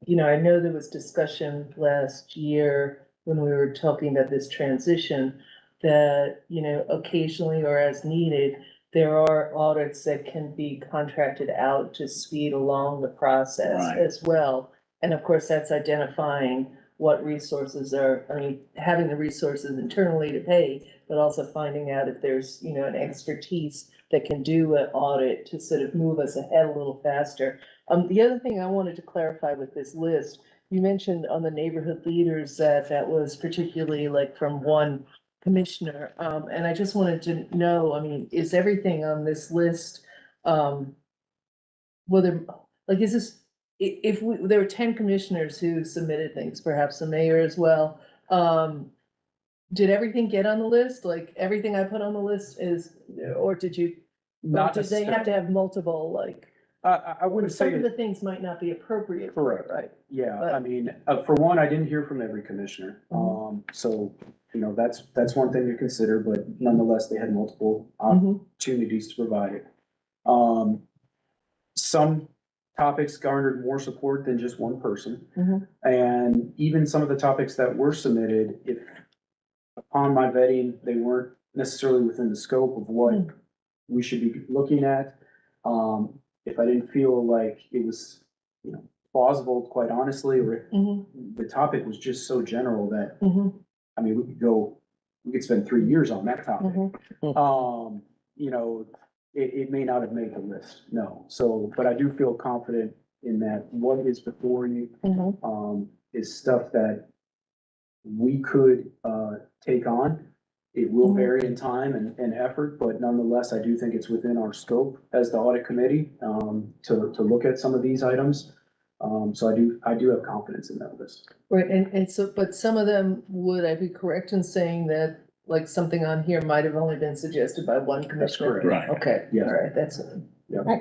You know, I know there was discussion last year when we were talking about this transition that, you know, occasionally or as needed, there are audits that can be contracted out to speed along the process Right. as well. And of course, that's identifying what resources are, I mean, having the resources internally to pay, but also finding out if there's, you know, an expertise that can do an audit to sort of move us ahead a little faster. The other thing I wanted to clarify with this list, you mentioned on the neighborhood leaders that was particularly like from one commissioner. And I just wanted to know, I mean, is everything on this list, whether, like, is this, if there were 10 commissioners who submitted things, perhaps the mayor as well, did everything get on the list? Like, everything I put on the list is, or did you? Not Did they have to have multiple, like, I wouldn't some say, of the things might not be appropriate for it, right? yeah, but- I mean, for one, I didn't hear from every commissioner. So, you know, that's one thing to consider, but nonetheless, they had multiple opportunities to provide it. Sometimes topics garnered more support than just one person. Mhm. And even some of the topics that were submitted, if upon my vetting, they weren't necessarily within the scope of what we should be looking at. If I didn't feel like it was, you know, plausible, quite honestly, or if the topic was just so general that, I mean, we could spend 3 years on that topic. You know, it may not have made the list, no. So, but I do feel confident in that what is before you, is stuff that we could, take on. It will vary in time and effort, but nonetheless, I do think it's within our scope as the audit committee, to look at some of these items. So I do have confidence in that list. Right, and so, but some of them, would I be correct in saying that, like, something on here might have only been suggested by one commissioner? correct. Right. Okay, Yes. all right, that's,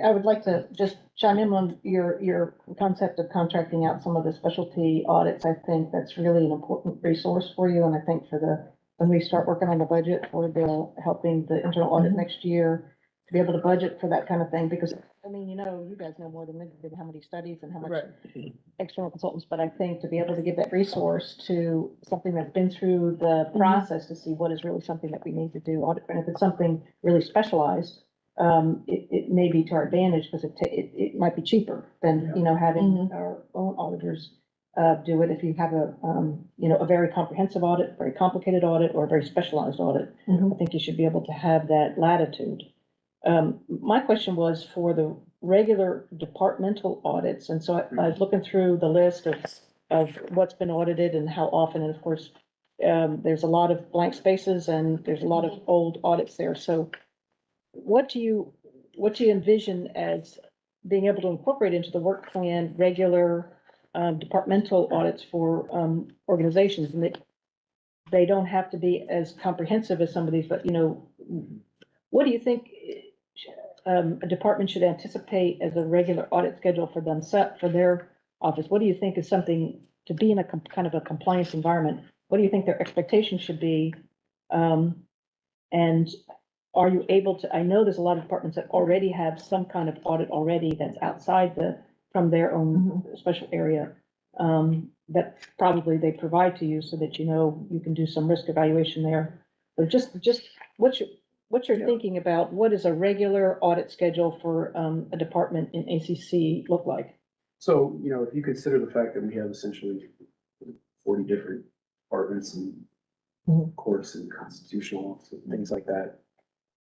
I would like to just chime in on your concept of contracting out some of the specialty audits. I think that's really an important resource for you, and I think when we start working on the budget for helping the internal audit next year, to be able to budget for that kind of thing, because, I mean, you guys know more than me, how many studies and how much right. external consultants, but I think to be able to give that resource to something that's been through the process to see what is really something that we need to do audit, and if it's something really specialized, it may be to our advantage, because it might be cheaper than, having our own auditors do it. If you have a very comprehensive audit, very complicated audit, or a very specialized audit, I think you should be able to have that latitude. My question was for the regular departmental audits, and so I was looking through the list of what's been audited and how often, and of course, there's a lot of blank spaces and there's a lot of old audits there. So what do you envision as being able to incorporate into the work plan regular departmental audits for organizations? And they don't have to be as comprehensive as some of these, but what do you think a department should anticipate as a regular audit schedule for them set for their office? What do you think is something to be in a kind of a compliance environment? What do you think their expectations should be? And are you able to, I know there's a lot of departments that already have some kind of audit already that's outside from their own special area, that probably they provide to you so that you can do some risk evaluation there. But just what you're thinking about, what is a regular audit schedule for a department in ACC look like? So, if you consider the fact that we have essentially 40 different departments and courts and constitutional office and things like that,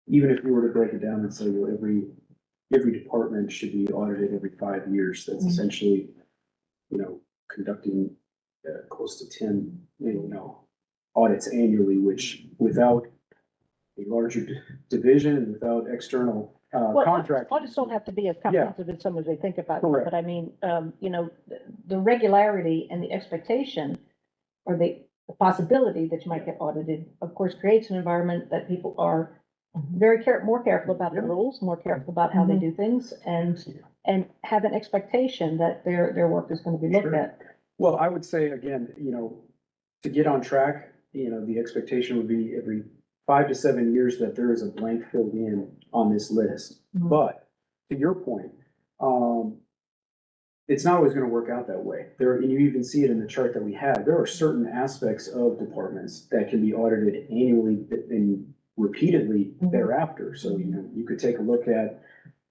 even if we were to break it down and say, well, every department should be audited every 5 years, that's essentially, conducting close to 10, audits annually, which without a larger division and without external contract. Audits don't have to be as comprehensive as some as they think about, Correct. but I mean, the regularity and the expectation, or the possibility that you might get audited, of course, creates an environment that people are more careful about the rules, more careful about how they do things, and have an expectation that their work is going to be looked at. Well, I would say again, to get on track, the expectation would be every 5 to 7 years that there is a blank filled in on this list. But to your point, it's not always gonna work out that way. And you even see it in the chart that we have, there are certain aspects of departments that can be audited annually and repeatedly thereafter. So, you could take a look at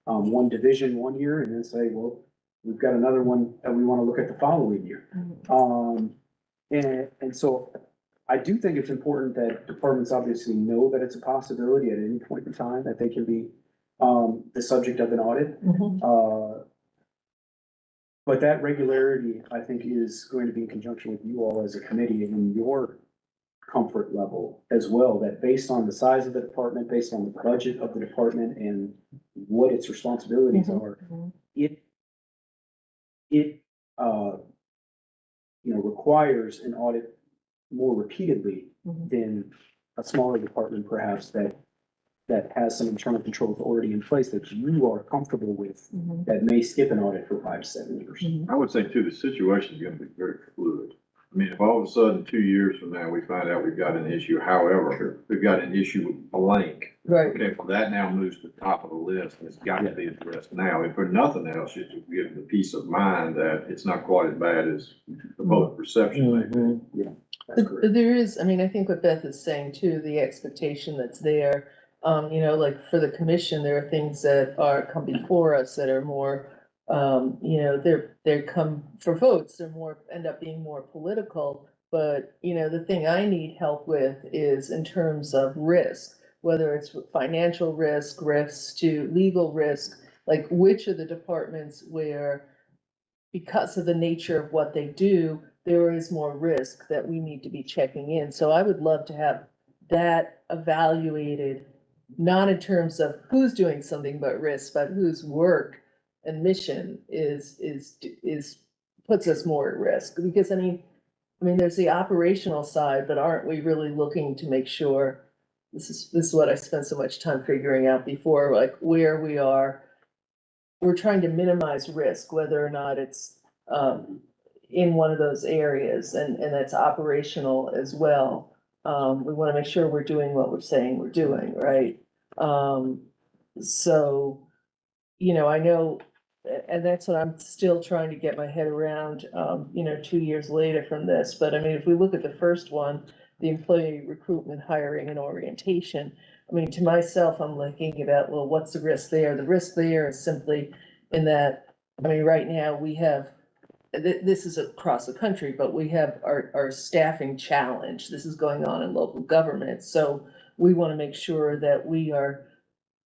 one division one year and then say, well, we've got another one that we wanna look at the following year. And so I do think it's important that departments obviously know that it's a possibility at any point in time that they can be the subject of an audit. But that regularity, I think, is going to be in conjunction with you all as a committee and your comfort level as well, that based on the size of the department, based on the budget of the department and what its responsibilities are, it requires an audit more repeatedly than a smaller department perhaps that has some internal controls already in place that you are comfortable with, that may skip an audit for 5 to 7 years. I would say too, the situation is gonna be very fluid. I mean, if all of a sudden, 2 years from now, we find out we've got an issue, however, we've got an issue with blank. Right. Okay, well, that now moves to the top of the list, and it's got to be addressed now. If for nothing else, just to give the peace of mind that it's not quite as bad as the public perception may be. That's correct. There is, I mean, I think what Beth is saying too, the expectation that's there, you know, like for the commission, there are things that come before us that are more, you know, they come for votes, they're more, end up being more political. But, you know, the thing I need help with is in terms of risk, whether it's financial risk, risks to legal risk, like which of the departments where, because of the nature of what they do, there is more risk that we need to be checking in. So I would love to have that evaluated, not in terms of who's doing something but risk, but whose work and mission is puts us more at risk. Because I mean, there's the operational side, but aren't we really looking to make sure, this is what I spent so much time figuring out before, like where we are. We're trying to minimize risk, whether or not it's in one of those areas, and that's operational as well. We want to make sure we're doing what we're saying we're doing, right? So, you know, I know, and that's what I'm still trying to get my head around, you know, 2 years later from this. But I mean, if we look at the first one, the employee recruitment, hiring and orientation, I mean, to myself, I'm looking about, well, what's the risk there? The risk there is simply in that, I mean, right now we have, this is across the country, but we have our staffing challenge. This is going on in local government. So we want to make sure that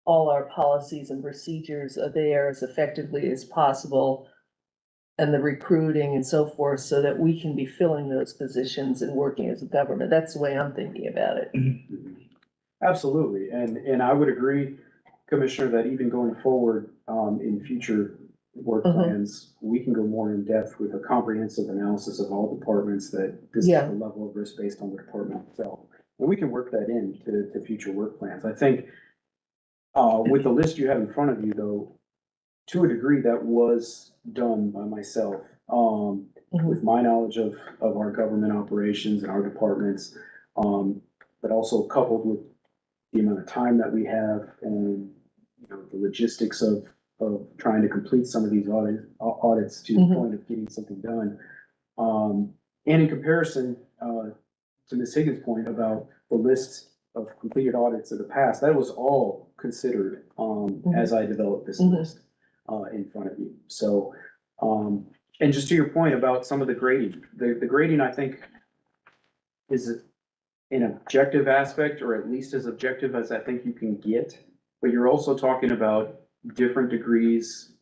all our policies and procedures are there as effectively as possible, and the recruiting and so forth, so that we can be filling those positions and working as a government. That's the way I'm thinking about it. Absolutely, and I would agree, Commissioner, that even going forward, in future work plans, we can go more in depth with a comprehensive analysis of all departments, that this is Yeah. the level of risk based on the department itself. And we can work that into future work plans. I think, with the list you have in front of you, though, to a degree, that was done by myself, with my knowledge of our government operations and our departments, but also coupled with the amount of time that we have, and, you know, the logistics of trying to complete some of these audits to the point of getting something done. And in comparison, to Ms. Higgins' point about the list of completed audits of the past, that was all considered, as I developed this list, in front of you. So, and just to your point about some of the grading, the grading, I think, is an objective aspect, or at least as objective as I think you can get. But you're also talking about different degrees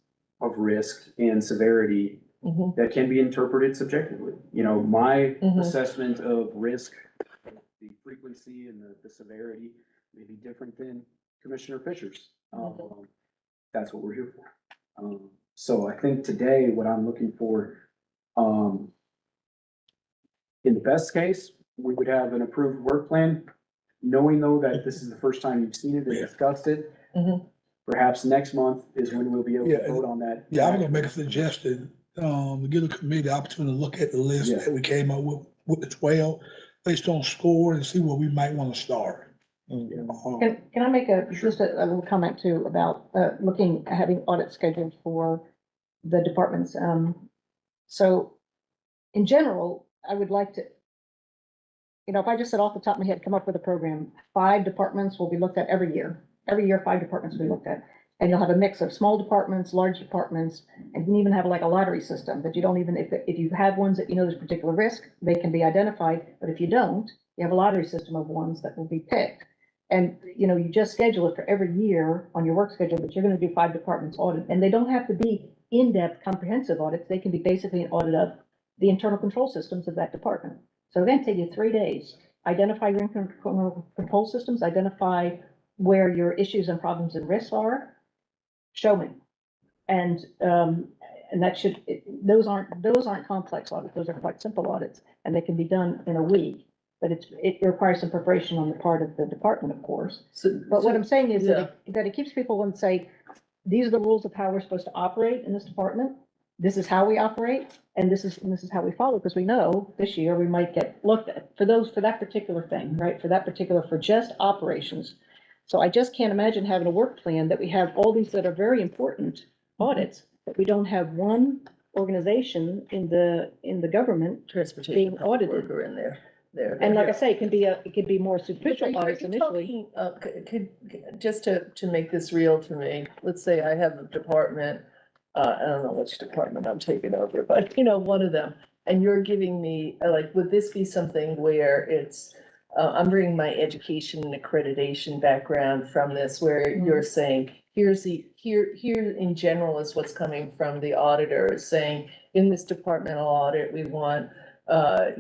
of risk and severity that can be interpreted subjectively. You know, my assessment of risk, the frequency and the severity may be different than Commissioner Fisher's. That's what we're here for. So I think today what I'm looking for, in the best case, we would have an approved work plan, knowing though that this is the first time you've seen it and discussed it. Perhaps next month is when we'll be able to vote on that. Yeah, I'm gonna make a suggestion, to give the committee the opportunity to look at the list that we came up with the 12, based on score, and see where we might wanna start. Can I make just a little comment too about, having audit scheduled for the departments? So in general, I would like to, you know, if I just said off the top of my head, come up with a program, 5 departments will be looked at every year. Every year, 5 departments will be looked at. And you'll have a mix of small departments, large departments, and you can even have like a lottery system that you don't even, if you have ones that you know there's particular risk, they can be identified. But if you don't, you have a lottery system of ones that will be picked. And, you know, you just schedule it for every year on your work schedule, but you're gonna do 5 departments audit. And they don't have to be in-depth comprehensive audits. They can be basically an audit of the internal control systems of that department. So again, take you 3 days, identify your internal control systems, identify where your issues and problems and risks are, show me. And that should, those aren't complex audits, those are quite simple audits, and they can be done in a week. But it requires some preparation on the part of the department, of course. But what I'm saying is that it keeps people and say, these are the rules of how we're supposed to operate in this department. this is how we operate, and this is how we follow, because we know this year we might get looked at for that particular thing, right? For just operations. So I just can't imagine having a work plan that we have all these that are very important audits, but we don't have one organization in the government. Transportation Being public audited. worker in there. And like I say, it can be more superficial audits initially. Just to make this real to me, let's say I have a department, I don't know which department I'm taking over, but one of them. And you're giving me, like, would this be something where it's, I'm bringing my education and accreditation background from this, where you're saying, here in general is what's coming from the auditor, is saying, in this departmental audit, we want, all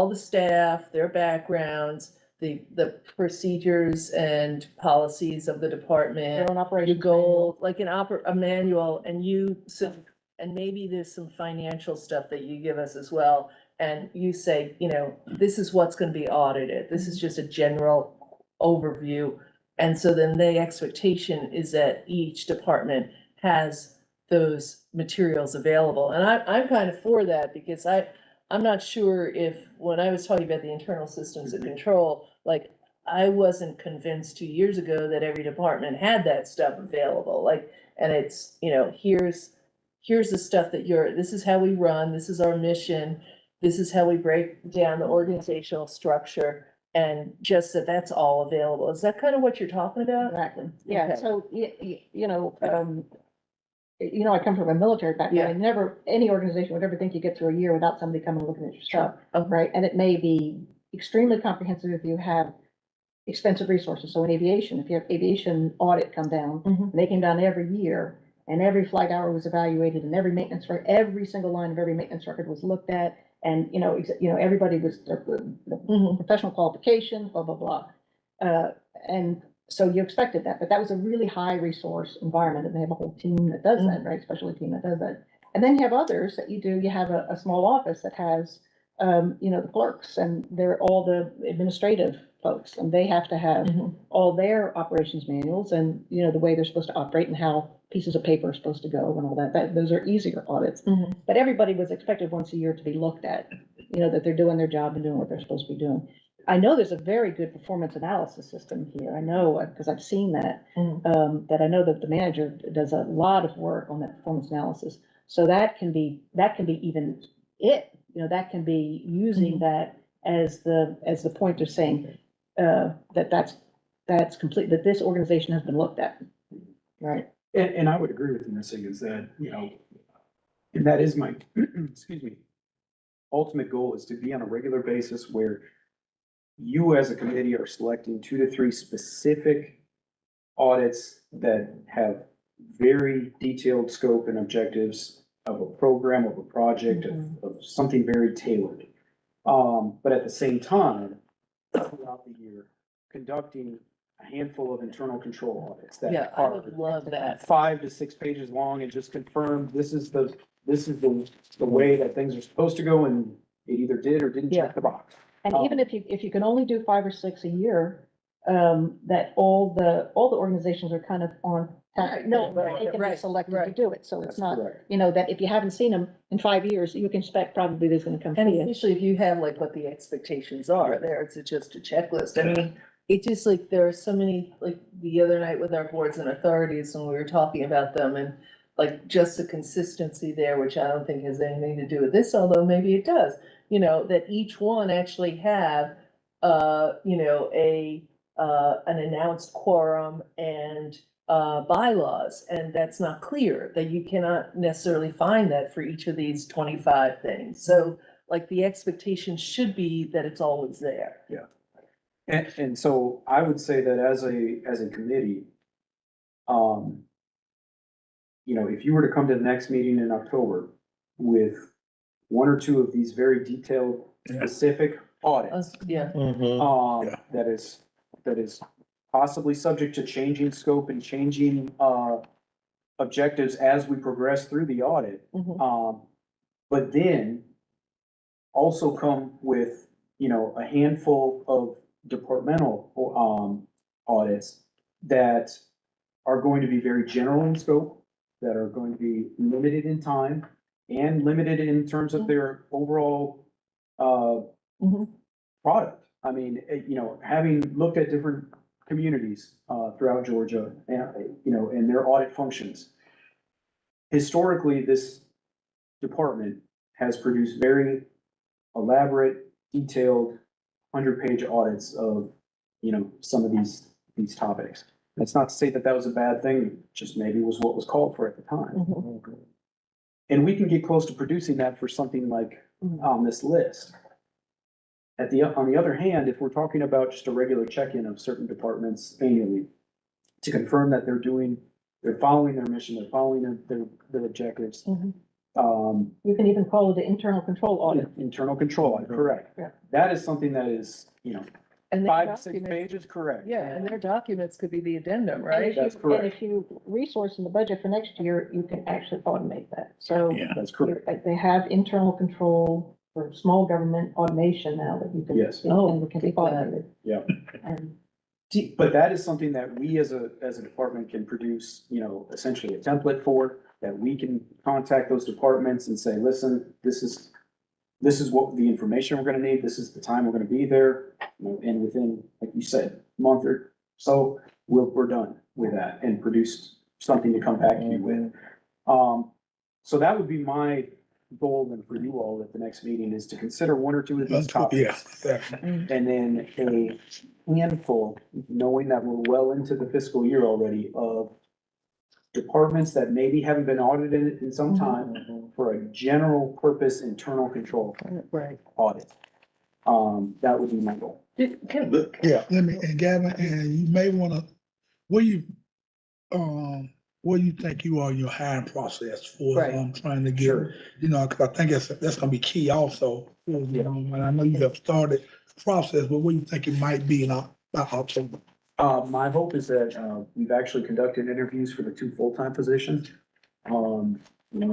the staff, their backgrounds, the procedures and policies of the department. Their own You operations. go, like a manual, and maybe there's some financial stuff that you give us as well. And you say, this is what's gonna be audited. This is just a general overview. And so then the expectation is that each department has those materials available. And I'm kind of for that, because I'm not sure if, when I was talking about the internal systems of control, like, I wasn't convinced 2 years ago that every department had that stuff available, like, and it's, here's the stuff this is how we run, this is our mission, this is how we break down the organizational structure, and just that's all available. Is that kind of what you're talking about? Exactly, yeah, Okay. so, I come from a military background. I never, any organization would ever think you get through a year without somebody coming and looking at your stuff, Okay. right? And it may be extremely comprehensive if you have expensive resources. So in aviation, if you have aviation audit come down, Mhm. and they came down every year, and every flight hour was evaluated, and every single line of every maintenance record was looked at, and, everybody was, the Mhm. professional qualification, blah, blah, blah. And so you expected that, but that was a really high resource environment, and they have a whole team that does that, right? Especially a team that does that. And then you have others that you have a small office that has, the clerks, and they're all the administrative folks, and they have to have Mhm. all their operations manuals and, the way they're supposed to operate and how pieces of paper are supposed to go and all that. Those are easier audits. Mhm. But everybody was expected once a year to be looked at, that they're doing their job and doing what they're supposed to be doing. I know there's a very good performance analysis system here. I know, because I've seen that, that I know that the manager does a lot of work on that performance analysis. So that can be even it, that can be using that as the point of saying, that's complete, that this organization has been looked at. Right. And I would agree with you, Ms. Higgins, that, and that is my, excuse me, ultimate goal is to be on a regular basis where you as a committee are selecting 2 to 3 specific audits that have very detailed scope and objectives of a program, of a project, of something very tailored. But at the same time, throughout the year, conducting a handful of internal control audits Yeah, that I are would love that. 5 to 6 pages long and just confirm this is the way that things are supposed to go, and it either did or didn't check the box. And even if you can only do 5 or 6 a year, that all the organizations are kind of on. No, they can be Right, selected to right. do it, so it's That's not, correct. that if you haven't seen them in 5 years, you can expect probably there's gonna come. And see it. especially if you have like what the expectations are there, it's just a checklist. I mean, it just like, there are so many, like the other night with our boards and authorities, when we were talking about them, and like just the consistency there, which I don't think has anything to do with this, although maybe it does, that each one actually have, an announced quorum and bylaws, and that's not clear, that you cannot necessarily find that for each of these 25 things. So like the expectation should be that it's always there. And so I would say that as a committee, if you were to come to the next meeting in October with 1 or 2 of these very detailed, specific audits, Yeah, Yeah. that is possibly subject to changing scope and changing, objectives as we progress through the audit. But then also come with, a handful of departmental, audits that are going to be very general in scope, that are going to be limited in time and limited in terms of their overall, Mhm. product. I mean, having looked at different communities, throughout Georgia and, and their audit functions. Historically, this department has produced very elaborate, detailed, 100-page audits of, some of these topics. That's not to say that that was a bad thing, it just maybe was what was called for at the time. Mhm. And we can get close to producing that for something like on this list. On the other hand, if we're talking about just a regular check-in of certain departments annually to confirm that they're following their mission, they're following their objectives. Mhm. You can even call it the internal control audit. Internal control, correct. Yeah. That is something that is, And their 5 to 6 documents- pages, correct. Yeah, and their documents could be the addendum, And right? if you- That's correct. And if you resource in the budget for next year, you can actually automate that. So That's correct. they have internal control for small government automation now that you can. Yes. And it can be automated. Yeah. And But that is something that we as a department can produce, essentially a template for, that we can contact those departments and say, listen, this is what the information we're gonna need, this is the time we're gonna be there. And within, like you said, a month or so, we're done with that and produce something to come back to you with. So that would be my goal then for you all at the next meeting, is to consider one or two of these topics. Yeah. And then a handful, knowing that we're well into the fiscal year already, of departments that maybe haven't been audited in some time for a general purpose internal control Right. audit. That would be my goal. Yeah, and Gavin, and you may wanna, what do you think you are in your hiring process for, Right. trying to get, Sure. cause I think that's gonna be key also. And I know you have started the process, but what do you think it might be by October? My hope is that, we've actually conducted interviews for the 2 full-time positions. In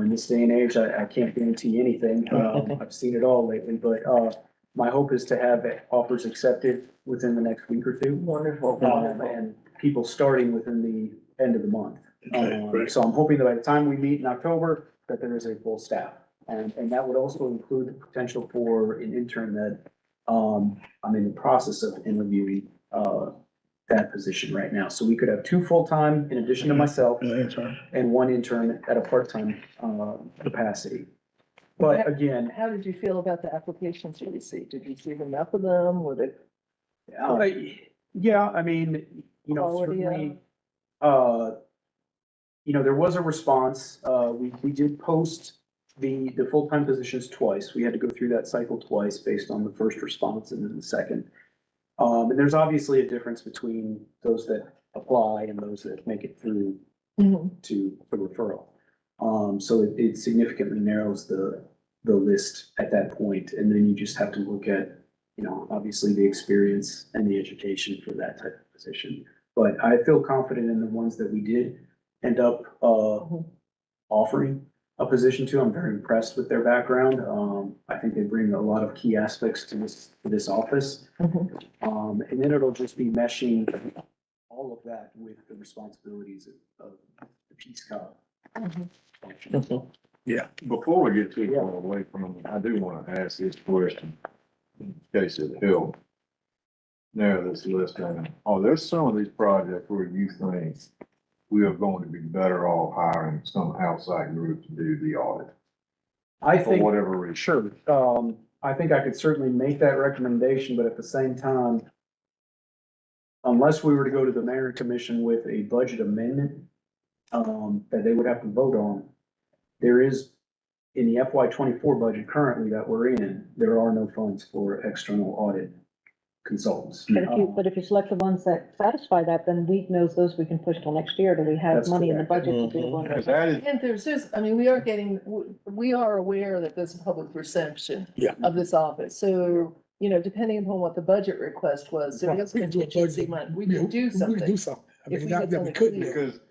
this day and age, I can't guarantee anything. I've seen it all lately, but, my hope is to have offers accepted within the next week or 2. Wonderful. And people starting within the end of the month. Okay, great. So I'm hoping that by the time we meet in October, that there is a full staff. And that would also include the potential for an intern that, I'm in the process of interviewing, that position right now. So we could have 2 full-time in addition to myself, and 1 intern at a part-time, capacity. But again, How did you feel about the applications you received? Did you see enough of them? Were they? yeah, I mean, Quality of- certainly, there was a response. We did post the full-time positions twice. We had to go through that cycle twice based on the first response and then the second. And there's obviously a difference between those that apply and those that make it through Mhm. to the referral. So it significantly narrows the list at that point, and then you just have to look at, obviously the experience and the education for that type of position. But I feel confident in the ones that we did end up, offering a position to. I'm very impressed with their background. I think they bring a lot of key aspects to this office. Mhm. And then it'll just be meshing all of that with the responsibilities of the Peace Corps function. Yeah. Before we get too far away from it, I do want to ask this question in case it helps. Narrow this list down. There's some of these projects where you think we are going to be better off hiring some outside group to do the audit I for think, whatever reason. sure, I think I could certainly make that recommendation, but at the same time, unless we were to go to the mayor commission with a budget amendment, that they would have to vote on, there is, in the FY 24 budget currently that we're in, there are no funds for external audit consultants. But if you select the ones that satisfy that, then we knows those we can push till next year. Do we have That's money in the correct. budget to do one? Because that is, And there's just, we are aware that there's a public perception Yeah. of this office. So, depending upon what the budget request was, there is contingency money. We can do We can something. do something. I If mean, we not get that we something couldn't.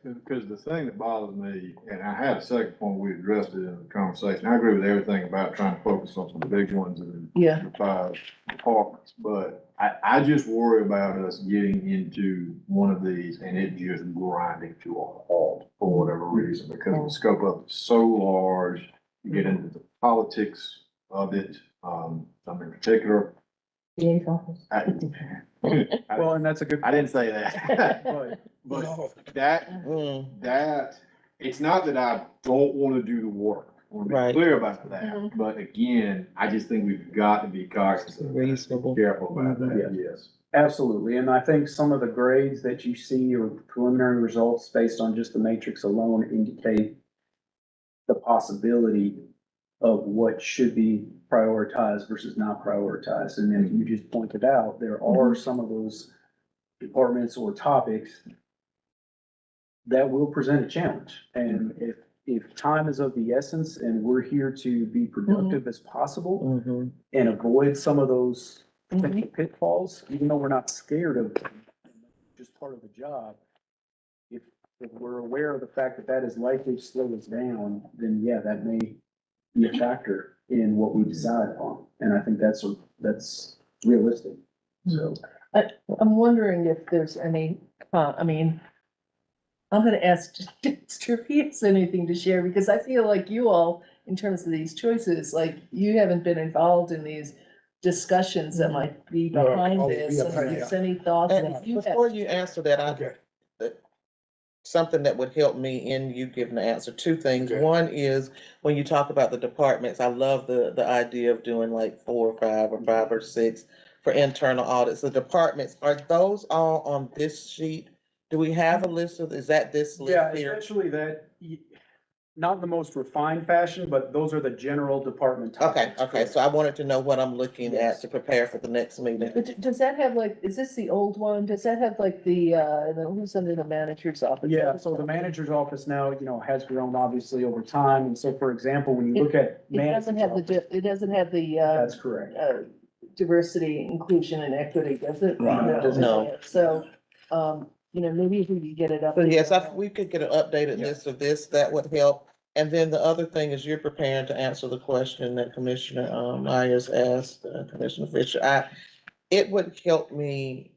clear. because the thing that bothers me, and I had a second point, we addressed it in the conversation. I agree with everything about trying to focus on some big ones and Yeah. the 5 departments, but I just worry about us getting into one of these and it just grinding to a halt for whatever reason, because the scope of it's so large. You get into the politics of it, some in particular. Well, and that's a good. I didn't say that. But But that, it's not that I don't want to do the work. I want to Right. be clear about that. But again, I just think we've got to be cautious of that, Reasonable. careful about that, yes. Absolutely, and I think some of the grades that you see or preliminary results based on just the matrix alone indicate the possibility of what should be prioritized versus not prioritized. And then you just pointed out, there are some of those departments or topics that will present a challenge. And if time is of the essence and we're here to be productive as possible and avoid some of those pitfalls, even though we're not scared of them, just part of the job. If we're aware of the fact that that is likely to slow us down, then yeah, that may be a factor in what we decide on. And I think that's realistic. So. I'm wondering if there's any, I mean, I'm gonna ask Dexter if he has anything to share, because I feel like you all, in terms of these choices, like you haven't been involved in these discussions that might be behind this. And if there's any thoughts that you have. Before you answer that, Okay. something that would help me in you giving the answer, two things. Okay. One is when you talk about the departments, I love the idea of doing like 4 or 5 or 5 or 6 for internal audits. The departments, are those all on this sheet? Do we have a list of, is that this list Yeah, here? essentially that, not in the most refined fashion, but those are the general department Okay, topics. okay, so I wanted to know what I'm looking at Yes. to prepare for the next meeting. But does that have like, is this the old one? Does that have like who's under the manager's office? Yeah, so the manager's office now, has grown obviously over time. And so, for example, when you look at. It doesn't have it doesn't have the, That's correct. diversity, inclusion and equity, does it? No, it doesn't. No. So, maybe if we could get it up. So yes, if we could get an updated Yeah. list of this, that would help. And then the other thing is you're preparing to answer the question that Commissioner Myers asked, Commissioner Fisher. It would help me,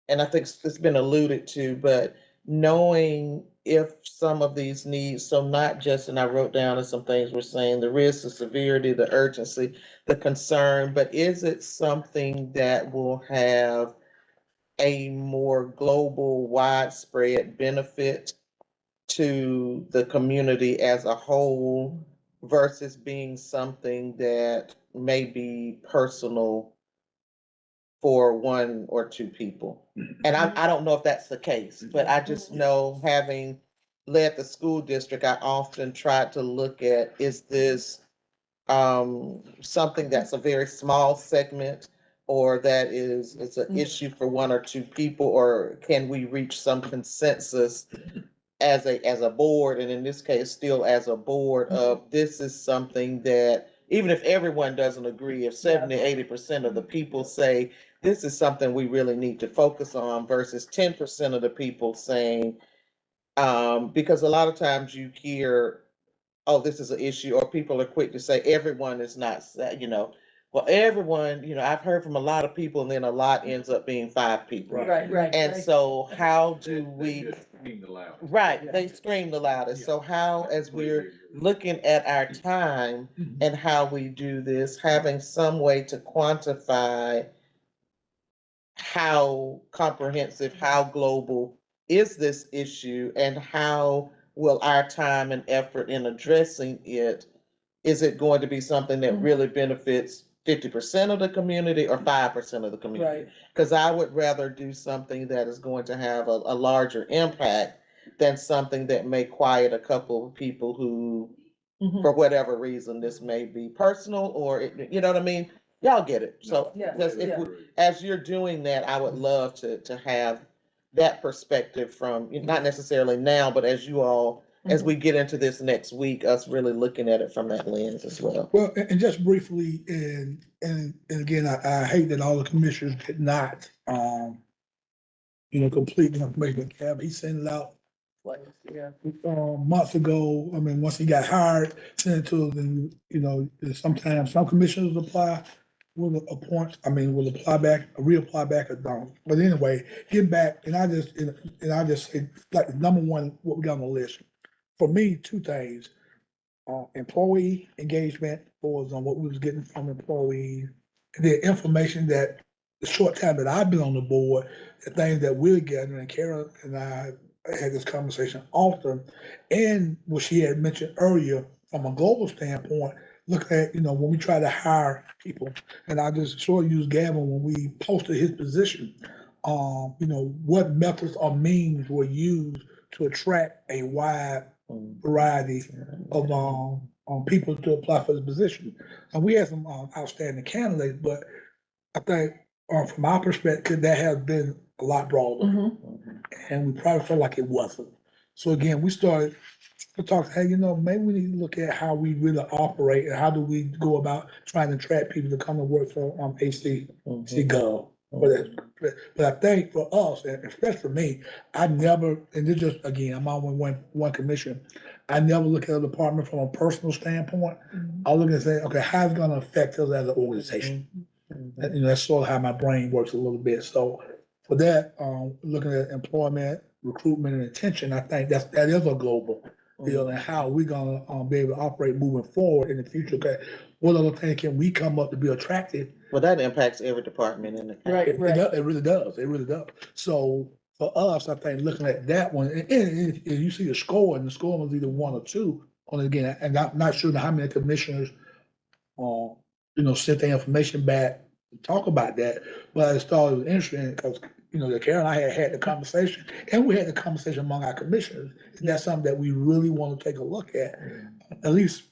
and I think it's been alluded to, but knowing if some of these needs, so not just, and I wrote down some things we're saying, the risk, the severity, the urgency, the concern, but is it something that will have a more global, widespread benefit to the community as a whole versus being something that may be personal for 1 or 2 people? And I don't know if that's the case, but I just know, having led the school district, I often tried to look at, is this something that's a very small segment, or that it's an issue for 1 or 2 people, or can we reach some consensus as a board, and in this case, still as a board of, this is something that, even if everyone doesn't agree, if 70–80% of the people say, this is something we really need to focus on, versus 10% of the people saying, because a lot of times you hear, oh, this is an issue, or people are quick to say, everyone is not, well, everyone, I've heard from a lot of people, and then a lot ends up being 5 people. Right. And so how do we, They just scream the loudest. right, they scream the loudest. So how, as we're looking at our time and how we do this, having some way to quantify how comprehensive, how global is this issue, and how will our time and effort in addressing it, is it going to be something that really benefits 50% of the community or 5% of the community? Right. Because I would rather do something that is going to have a larger impact than something that may quiet a couple of people who, for whatever reason, this may be personal, or, you know what I mean? Y'all get it. So Yeah, just yeah. as you're doing that, I would love to have that perspective from, not necessarily now, but as you all, as we get into this next week, us really looking at it from that lens as well. Well, and just briefly, and again, I hate that all the commissioners did not, complete the information. He sent it out months ago. I mean, once he got hired, sent it to them, sometimes some commissioners apply, will appoint, will apply back, reapply back or don't. But anyway, getting back, and I just say, like, the number one, what we got on the list. For me, two things, employee engagement was on what we was getting from employees. And the information that, the short time that I've been on the board, the things that we're gathering, and Karen and I had this conversation often. And what she had mentioned earlier, from a global standpoint, look at, when we try to hire people, and I just sort of used Gavin when we posted his position. What methods or means were used to attract a wide variety of people to apply for the position. And we had some outstanding candidates, but I think from our perspective, that has been a lot broader, and we probably felt like it wasn't. So again, we started to talk, hey, maybe we need to look at how we really operate and how do we go about trying to attract people to come and work for AC Gov. But I think for us, and especially for me, I never, and this just, again, I'm on one commission. I never look at a department from a personal standpoint. I look and say, okay, how's it gonna affect us as an organization? That's sort of how my brain works a little bit. So for that, looking at employment, recruitment, and retention, I think that is a global deal, and how we're gonna be able to operate moving forward in the future. Okay, what other things can we come up to be attractive? Well, that impacts every department in the county. Right. It really does. It really does. So for us, I think looking at that one, and you see the score, and the score was either 1 or 2. And again, and I'm not sure how many commissioners, sent their information back to talk about that. But I just thought it was interesting because, the Karen and I had the conversation, and we had the conversation among our commissioners. And that's something that we really want to take a look at least.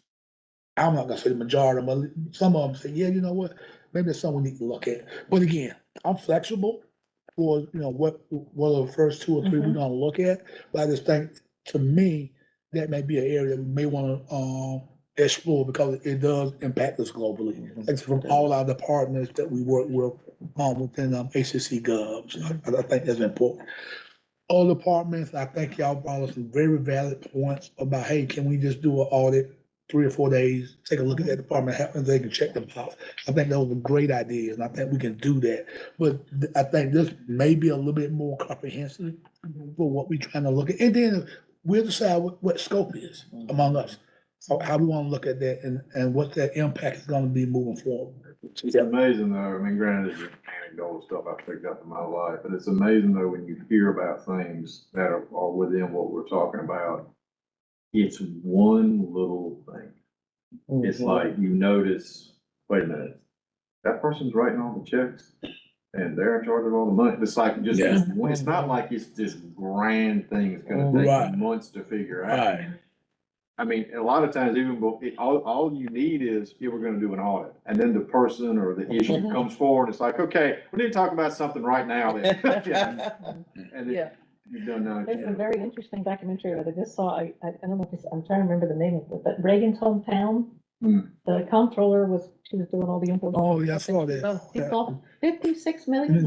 I'm not gonna say the majority, but some of them say, yeah, you know what, maybe that's something we need to look at. But again, I'm flexible for, what are the first 2 or 3 we're gonna look at. But I just think, to me, that may be an area that we may wanna, explore, because it does impact us globally. It's from all our departments that we work with, within, ACC Gov. So I think that's important. All departments, I think y'all brought us some very valid points about, hey, can we just do an audit 3 or 4 days, take a look at that department, and they can check them out. I think that was a great idea, and I think we can do that. But I think this may be a little bit more comprehensive for what we're trying to look at. And then we'll decide what scope is among us, how we want to look at that, and what that impact is gonna be moving forward. It's amazing though, granted, it's anecdotal stuff I've picked up in my life, but it's amazing though, when you hear about things that are within what we're talking about, it's one little thing. It's like you notice, wait a minute, that person's writing all the checks and they're in charge of all the money. It's like just, it's not like it's this grand thing that's gonna take months to figure out. A lot of times, even all you need is, we're gonna do an audit, and then the person or the issue comes forward. It's like, okay, we need to talk about something right now. And you've done that. There's a very interesting documentary that I just saw. I don't know if it's, I'm trying to remember the name of it, but Reagan's hometown. The comptroller she was doing all the info. Oh, yeah, I saw that. He called $56 million.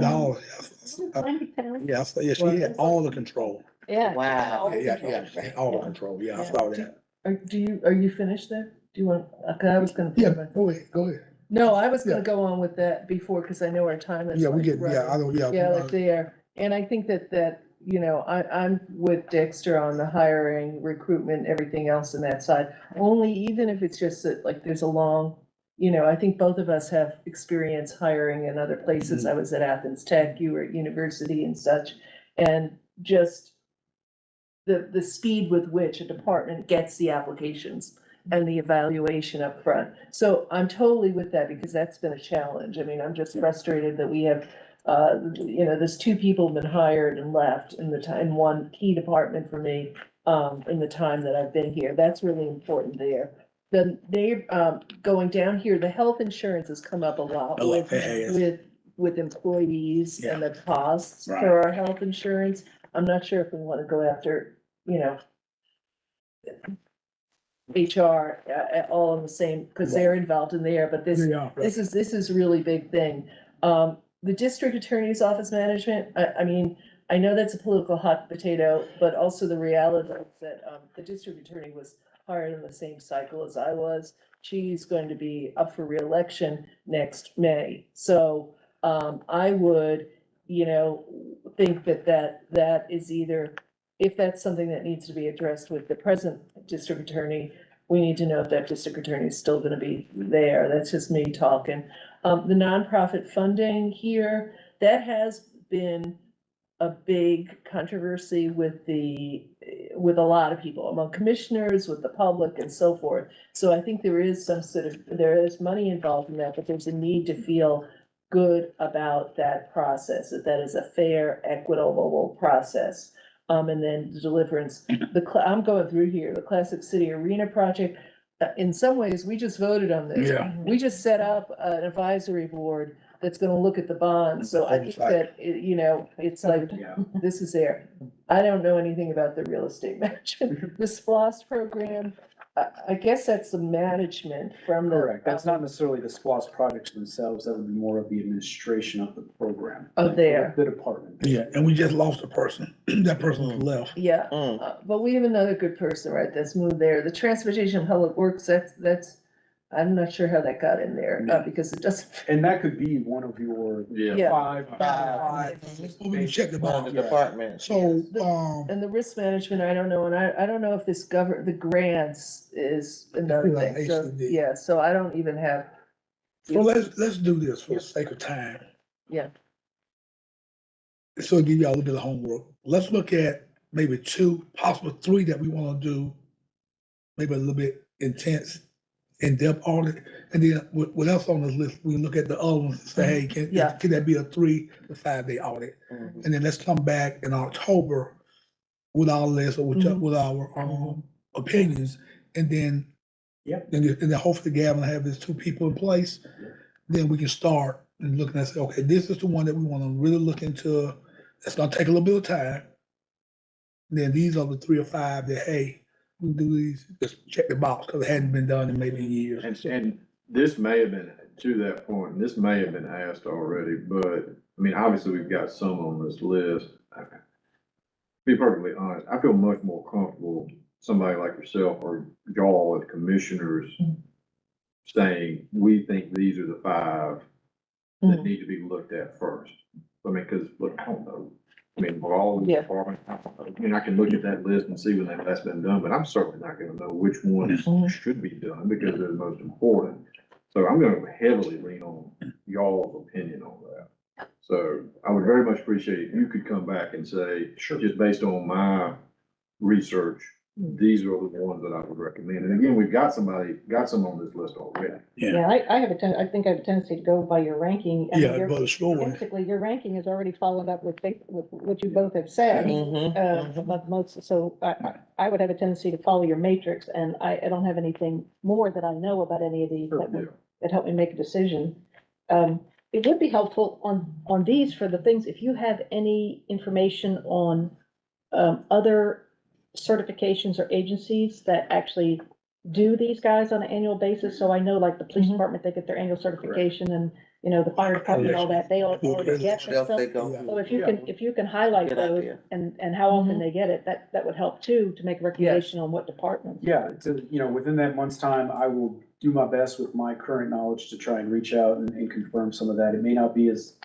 Yeah, she had all the control. Yeah. Wow. Yeah, all the control. Yeah, I saw that. Are you finished there? Do you want, cause I was gonna. Yeah, go ahead. No, I was gonna go on with that before, cause I know our time is. Yeah, we like get, running. I don't, Yeah, like there, and I think that, I'm with Dexter on the hiring, recruitment, everything else in that side. Only even if it's just that, like, there's a long, I think both of us have experience hiring in other places. I was at Athens-Clarke, you were at university and such, and just the speed with which a department gets the applications and the evaluation up front. So I'm totally with that, because that's been a challenge. I'm just frustrated that we have, there's 2 people been hired and left in one key department for me, in the time that I've been here. That's really important there. Then they, going down here, the health insurance has come up a lot with employees and the costs for our health insurance. I'm not sure if we want to go after, HR, all in the same, because they're involved in there, but this is really big thing. The district attorney's office management, I know that's a political hot potato, but also the reality is that, the district attorney was hired in the same cycle as I was. She's going to be up for reelection next May. So, I would, think that is either, if that's something that needs to be addressed with the present district attorney, we need to know if that district attorney is still gonna be there. That's just me talking. The nonprofit funding here, that has been a big controversy with with a lot of people, among commissioners, with the public and so forth. So I think there is there is money involved in that, but there's a need to feel good about that process, that is a fair, equitable process. And then the deliverance, I'm going through here, the Classic City Arena project. In some ways, we just voted on this. Yeah. We just set up an advisory board that's gonna look at the bonds. So I think that, it's like, Yeah. this is there. I don't know anything about the real estate management. The SPOS program, I guess that's the management from the. Correct. That's not necessarily the SPOS projects themselves. That would be more of the administration of the program. Of there. The department. Yeah, and we just lost a person. That person left. Yeah, Mm. but we have another good person, right, that's moved there. The Transportation and Public Works, that's, I'm not sure how that got in there, because it doesn't. And that could be one of your Yeah. five. Well, we can check the On the box. department. So, And the risk management, I don't know, and I don't know if this the grants is another It's like thing, so, ACD. yeah, so I don't even have. so let's do this for the sake of time. Yeah. So I'll give you a little bit of homework. Let's look at maybe 2, possible 3 that we wanna do. Maybe a little bit intense, in-depth audit, and then what else on this list, we look at the other ones and say, hey, Yeah. can that be a 3 to 5 day audit? Mhm. And then let's come back in October with our list or Mhm. with our, opinions, and then. Yep. And then hopefully Gavin will have his 2 people in place, then we can start and looking at, say, okay, this is the one that we wanna really look into. It's gonna take a little bit of time. Then these are the 3 or 5 that, hey, we do these, just check the box, cause it hadn't been done in maybe years. And this may have been, to that point, this may have been asked already, but, I mean, obviously, we've got some on this list. To be perfectly honest, I feel much more comfortable, somebody like yourself or y'all as commissioners saying, we think these are the 5 that need to be looked at first. I mean, cause look, I don't know. I mean, we're all in the Yeah. department. I mean, I can look at that list and see when that's been done, but I'm certainly not gonna know which ones Mhm. should be done because they're the most important. So I'm gonna heavily lean on y'all's opinion on that. So I would very much appreciate if you could come back and say, just based on my research, these are the ones that I would recommend. And again, we've got some on this list already. Yeah, I have I think I have a tendency to go by your ranking. I mean, Yeah, your- but it's slow. Basically, your ranking is already followed up with what you both have said. Mhm. About most, so I would have a tendency to follow your matrix, and I don't have anything more that I know about any of these that help me make a decision. It would be helpful on these for the things, if you have any information on, other certifications or agencies that actually do these guys on an annual basis, so I know, like, the police Mhm. department, they get their annual certification, and, the fire department, all that, they all already get that They'll stuff. they go Yeah. So through. if you can highlight Good those idea. and how often Mhm. they get it, that would help too, to make a recommendation on what department. Yeah, within that month's time, I will do my best with my current knowledge to try and reach out and confirm some of that. It may not be as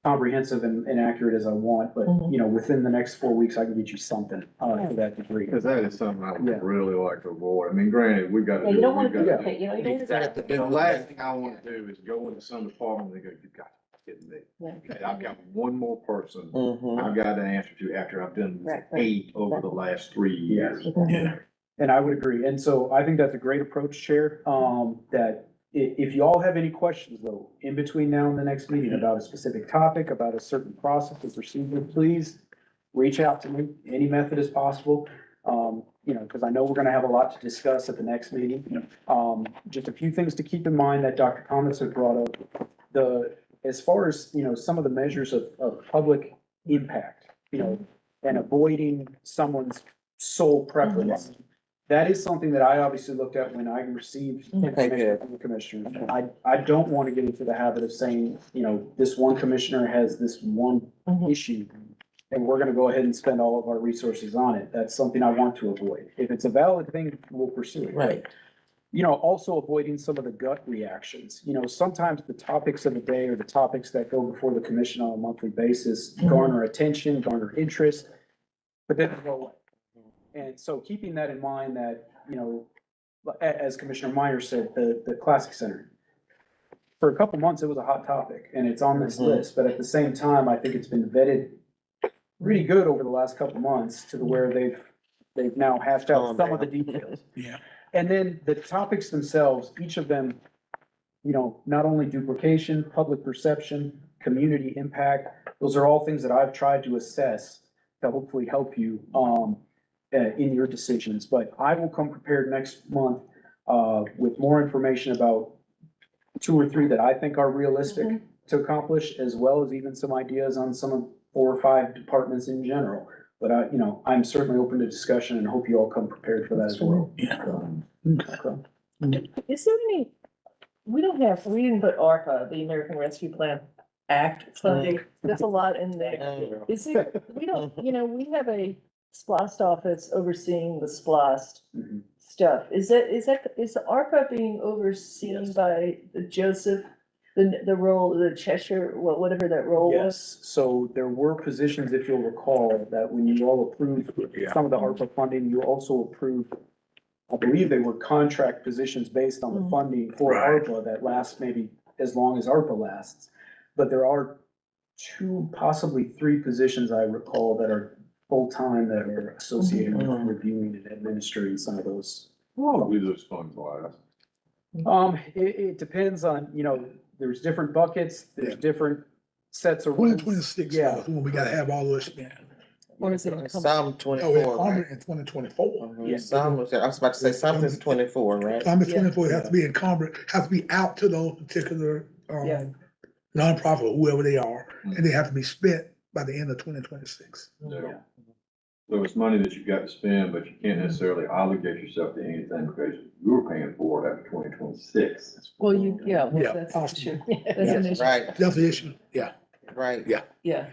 comprehensive and accurate as I want, but, Mhm. within the next 4 weeks, I can get you something, to that degree. Because that is something I Yeah. would really like to avoid. I mean, granted, we've got to Yeah, do. you don't what wanna we've got to duplicate, you don't You got to do The it. last thing I want to do is go into some department and they go, you've got to be kidding me. Yeah. Okay, I've got one more person Mhm. I've got to answer to after I've done Right. 8 over the last 3 years. Yeah. And I would agree. And so I think that's a great approach, Chair, that if you all have any questions though, in between now and the next meeting about a specific topic, about a certain process or procedure, please reach out to me. Any method is possible. Because I know we're gonna have a lot to discuss at the next meeting. Just a few things to keep in mind that Dr. Thomas had brought up. As far as, some of the measures of public impact, and avoiding someone's sole preference. That is something that I obviously looked at when I received information from the commissioners. I don't want to get into the habit of saying, this one commissioner has this one Mhm. issue and we're gonna go ahead and spend all of our resources on it. That's something I want to avoid. If it's a valid thing, we'll pursue it. Right. You know, also avoiding some of the gut reactions. You know, sometimes the topics of the day or the topics that go before the commission on a monthly basis garner attention, garner interest, but then they go away. And so keeping that in mind that, you know, as Commissioner Meyer said, the Classic Center, for a couple months, it was a hot topic and it's on this list, but at the same time, I think it's been vetted really good over the last couple months to the where they've now hashed out some of the details. Yeah. And then the topics themselves, each of them, you know, not only duplication, public perception, community impact, those are all things that I've tried to assess to hopefully help you, in your decisions. But I will come prepared next month, with more information about 2 or 3 that I think are realistic to accomplish, as well as even some ideas on some of 4 or 5 departments in general. But you know, I'm certainly open to discussion and hope you all come prepared for that as well. Okay. Is there any, we didn't put ARPA, the American Rescue Plan Act funding, there's a lot in there. Is it, we don't, you know, we have a SPOST office overseeing the SPOST Mhm. stuff. Is the ARPA being overseen Yes. by Joseph? The role, the Cheshire, whatever that role was? Yes, so there were positions, if you'll recall, that when you all approved some of the ARPA funding, you also approved, I believe they were contract positions based on the funding for Right. ARPA that lasts maybe as long as ARPA lasts. But there are 2, possibly 3 positions I recall that are full-time that are associated with reviewing and administering some of those. Well, we those funds last. It depends on, you know, there's different buckets, there's different sets of. 2026, Yeah. when we gotta have all this. Or is it? Some Oh, 24, right? in 2024. Yes. Some, I was about to say something's 24, right? Some in Yeah. 24 has to be encumbered, has to be out to those particular, Yeah. nonprofit, or whoever they are, Mhm. and they have to be spent by the end of 2026. Yeah. So it's money that you've got to spend, but you can't necessarily obligate yourself to anything because you were paying for it after 2026. Well, Yeah, that's possible. an issue. That's an issue. Right, That's the issue, yeah. right. Yeah.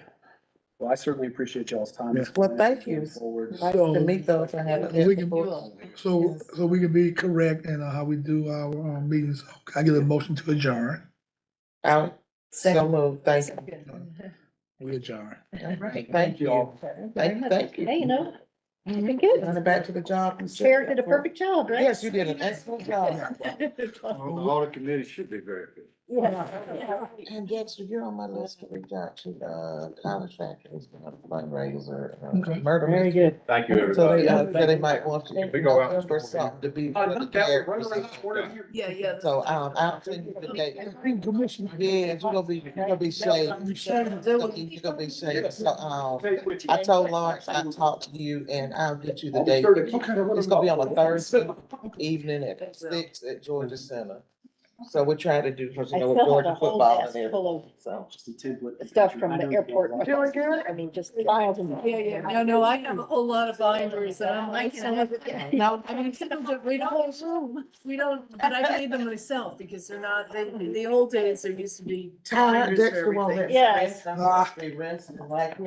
Well, I certainly appreciate y'all's time. Yeah. Well, thank you. Going forward. Nice to meet those I haven't met We can- before. So we can be correct in how we do our, meetings. I get a motion to adjourn. Out, so moved, thank you. We adjourn. All right, Thank you all. Thank you. Hey, you know, you've been good. Running back to the job. Chair did a perfect job, right? Yes, you did an excellent job. Well, the audit committee should be very good. And Dexter, you're on my list to reach out to, College Factory's fundraiser, murder. Very good. Thank you, So they, everybody. so they might want to. We go out. For something to be. prepared for something. Yeah. So, I'll send you the date. Yeah, you're gonna be shaved. You're gonna be shaved. So, I told Lawrence I'd talk to you and I'll get you the date. It's gonna be on a Thursday evening at 6 at Georgia Center. So we're trying to do, because I you know, still have Georgia a whole football desk and full of so. Just a template. stuff from the airport. I mean, just files and. No, I have a whole lot of binders and I'm like, No, I mean, we don't, but I made them myself because they're not, the old days, there used to be. binders for Dexter won't everything. let. Yes. Rest, I'm gonna be resting like him.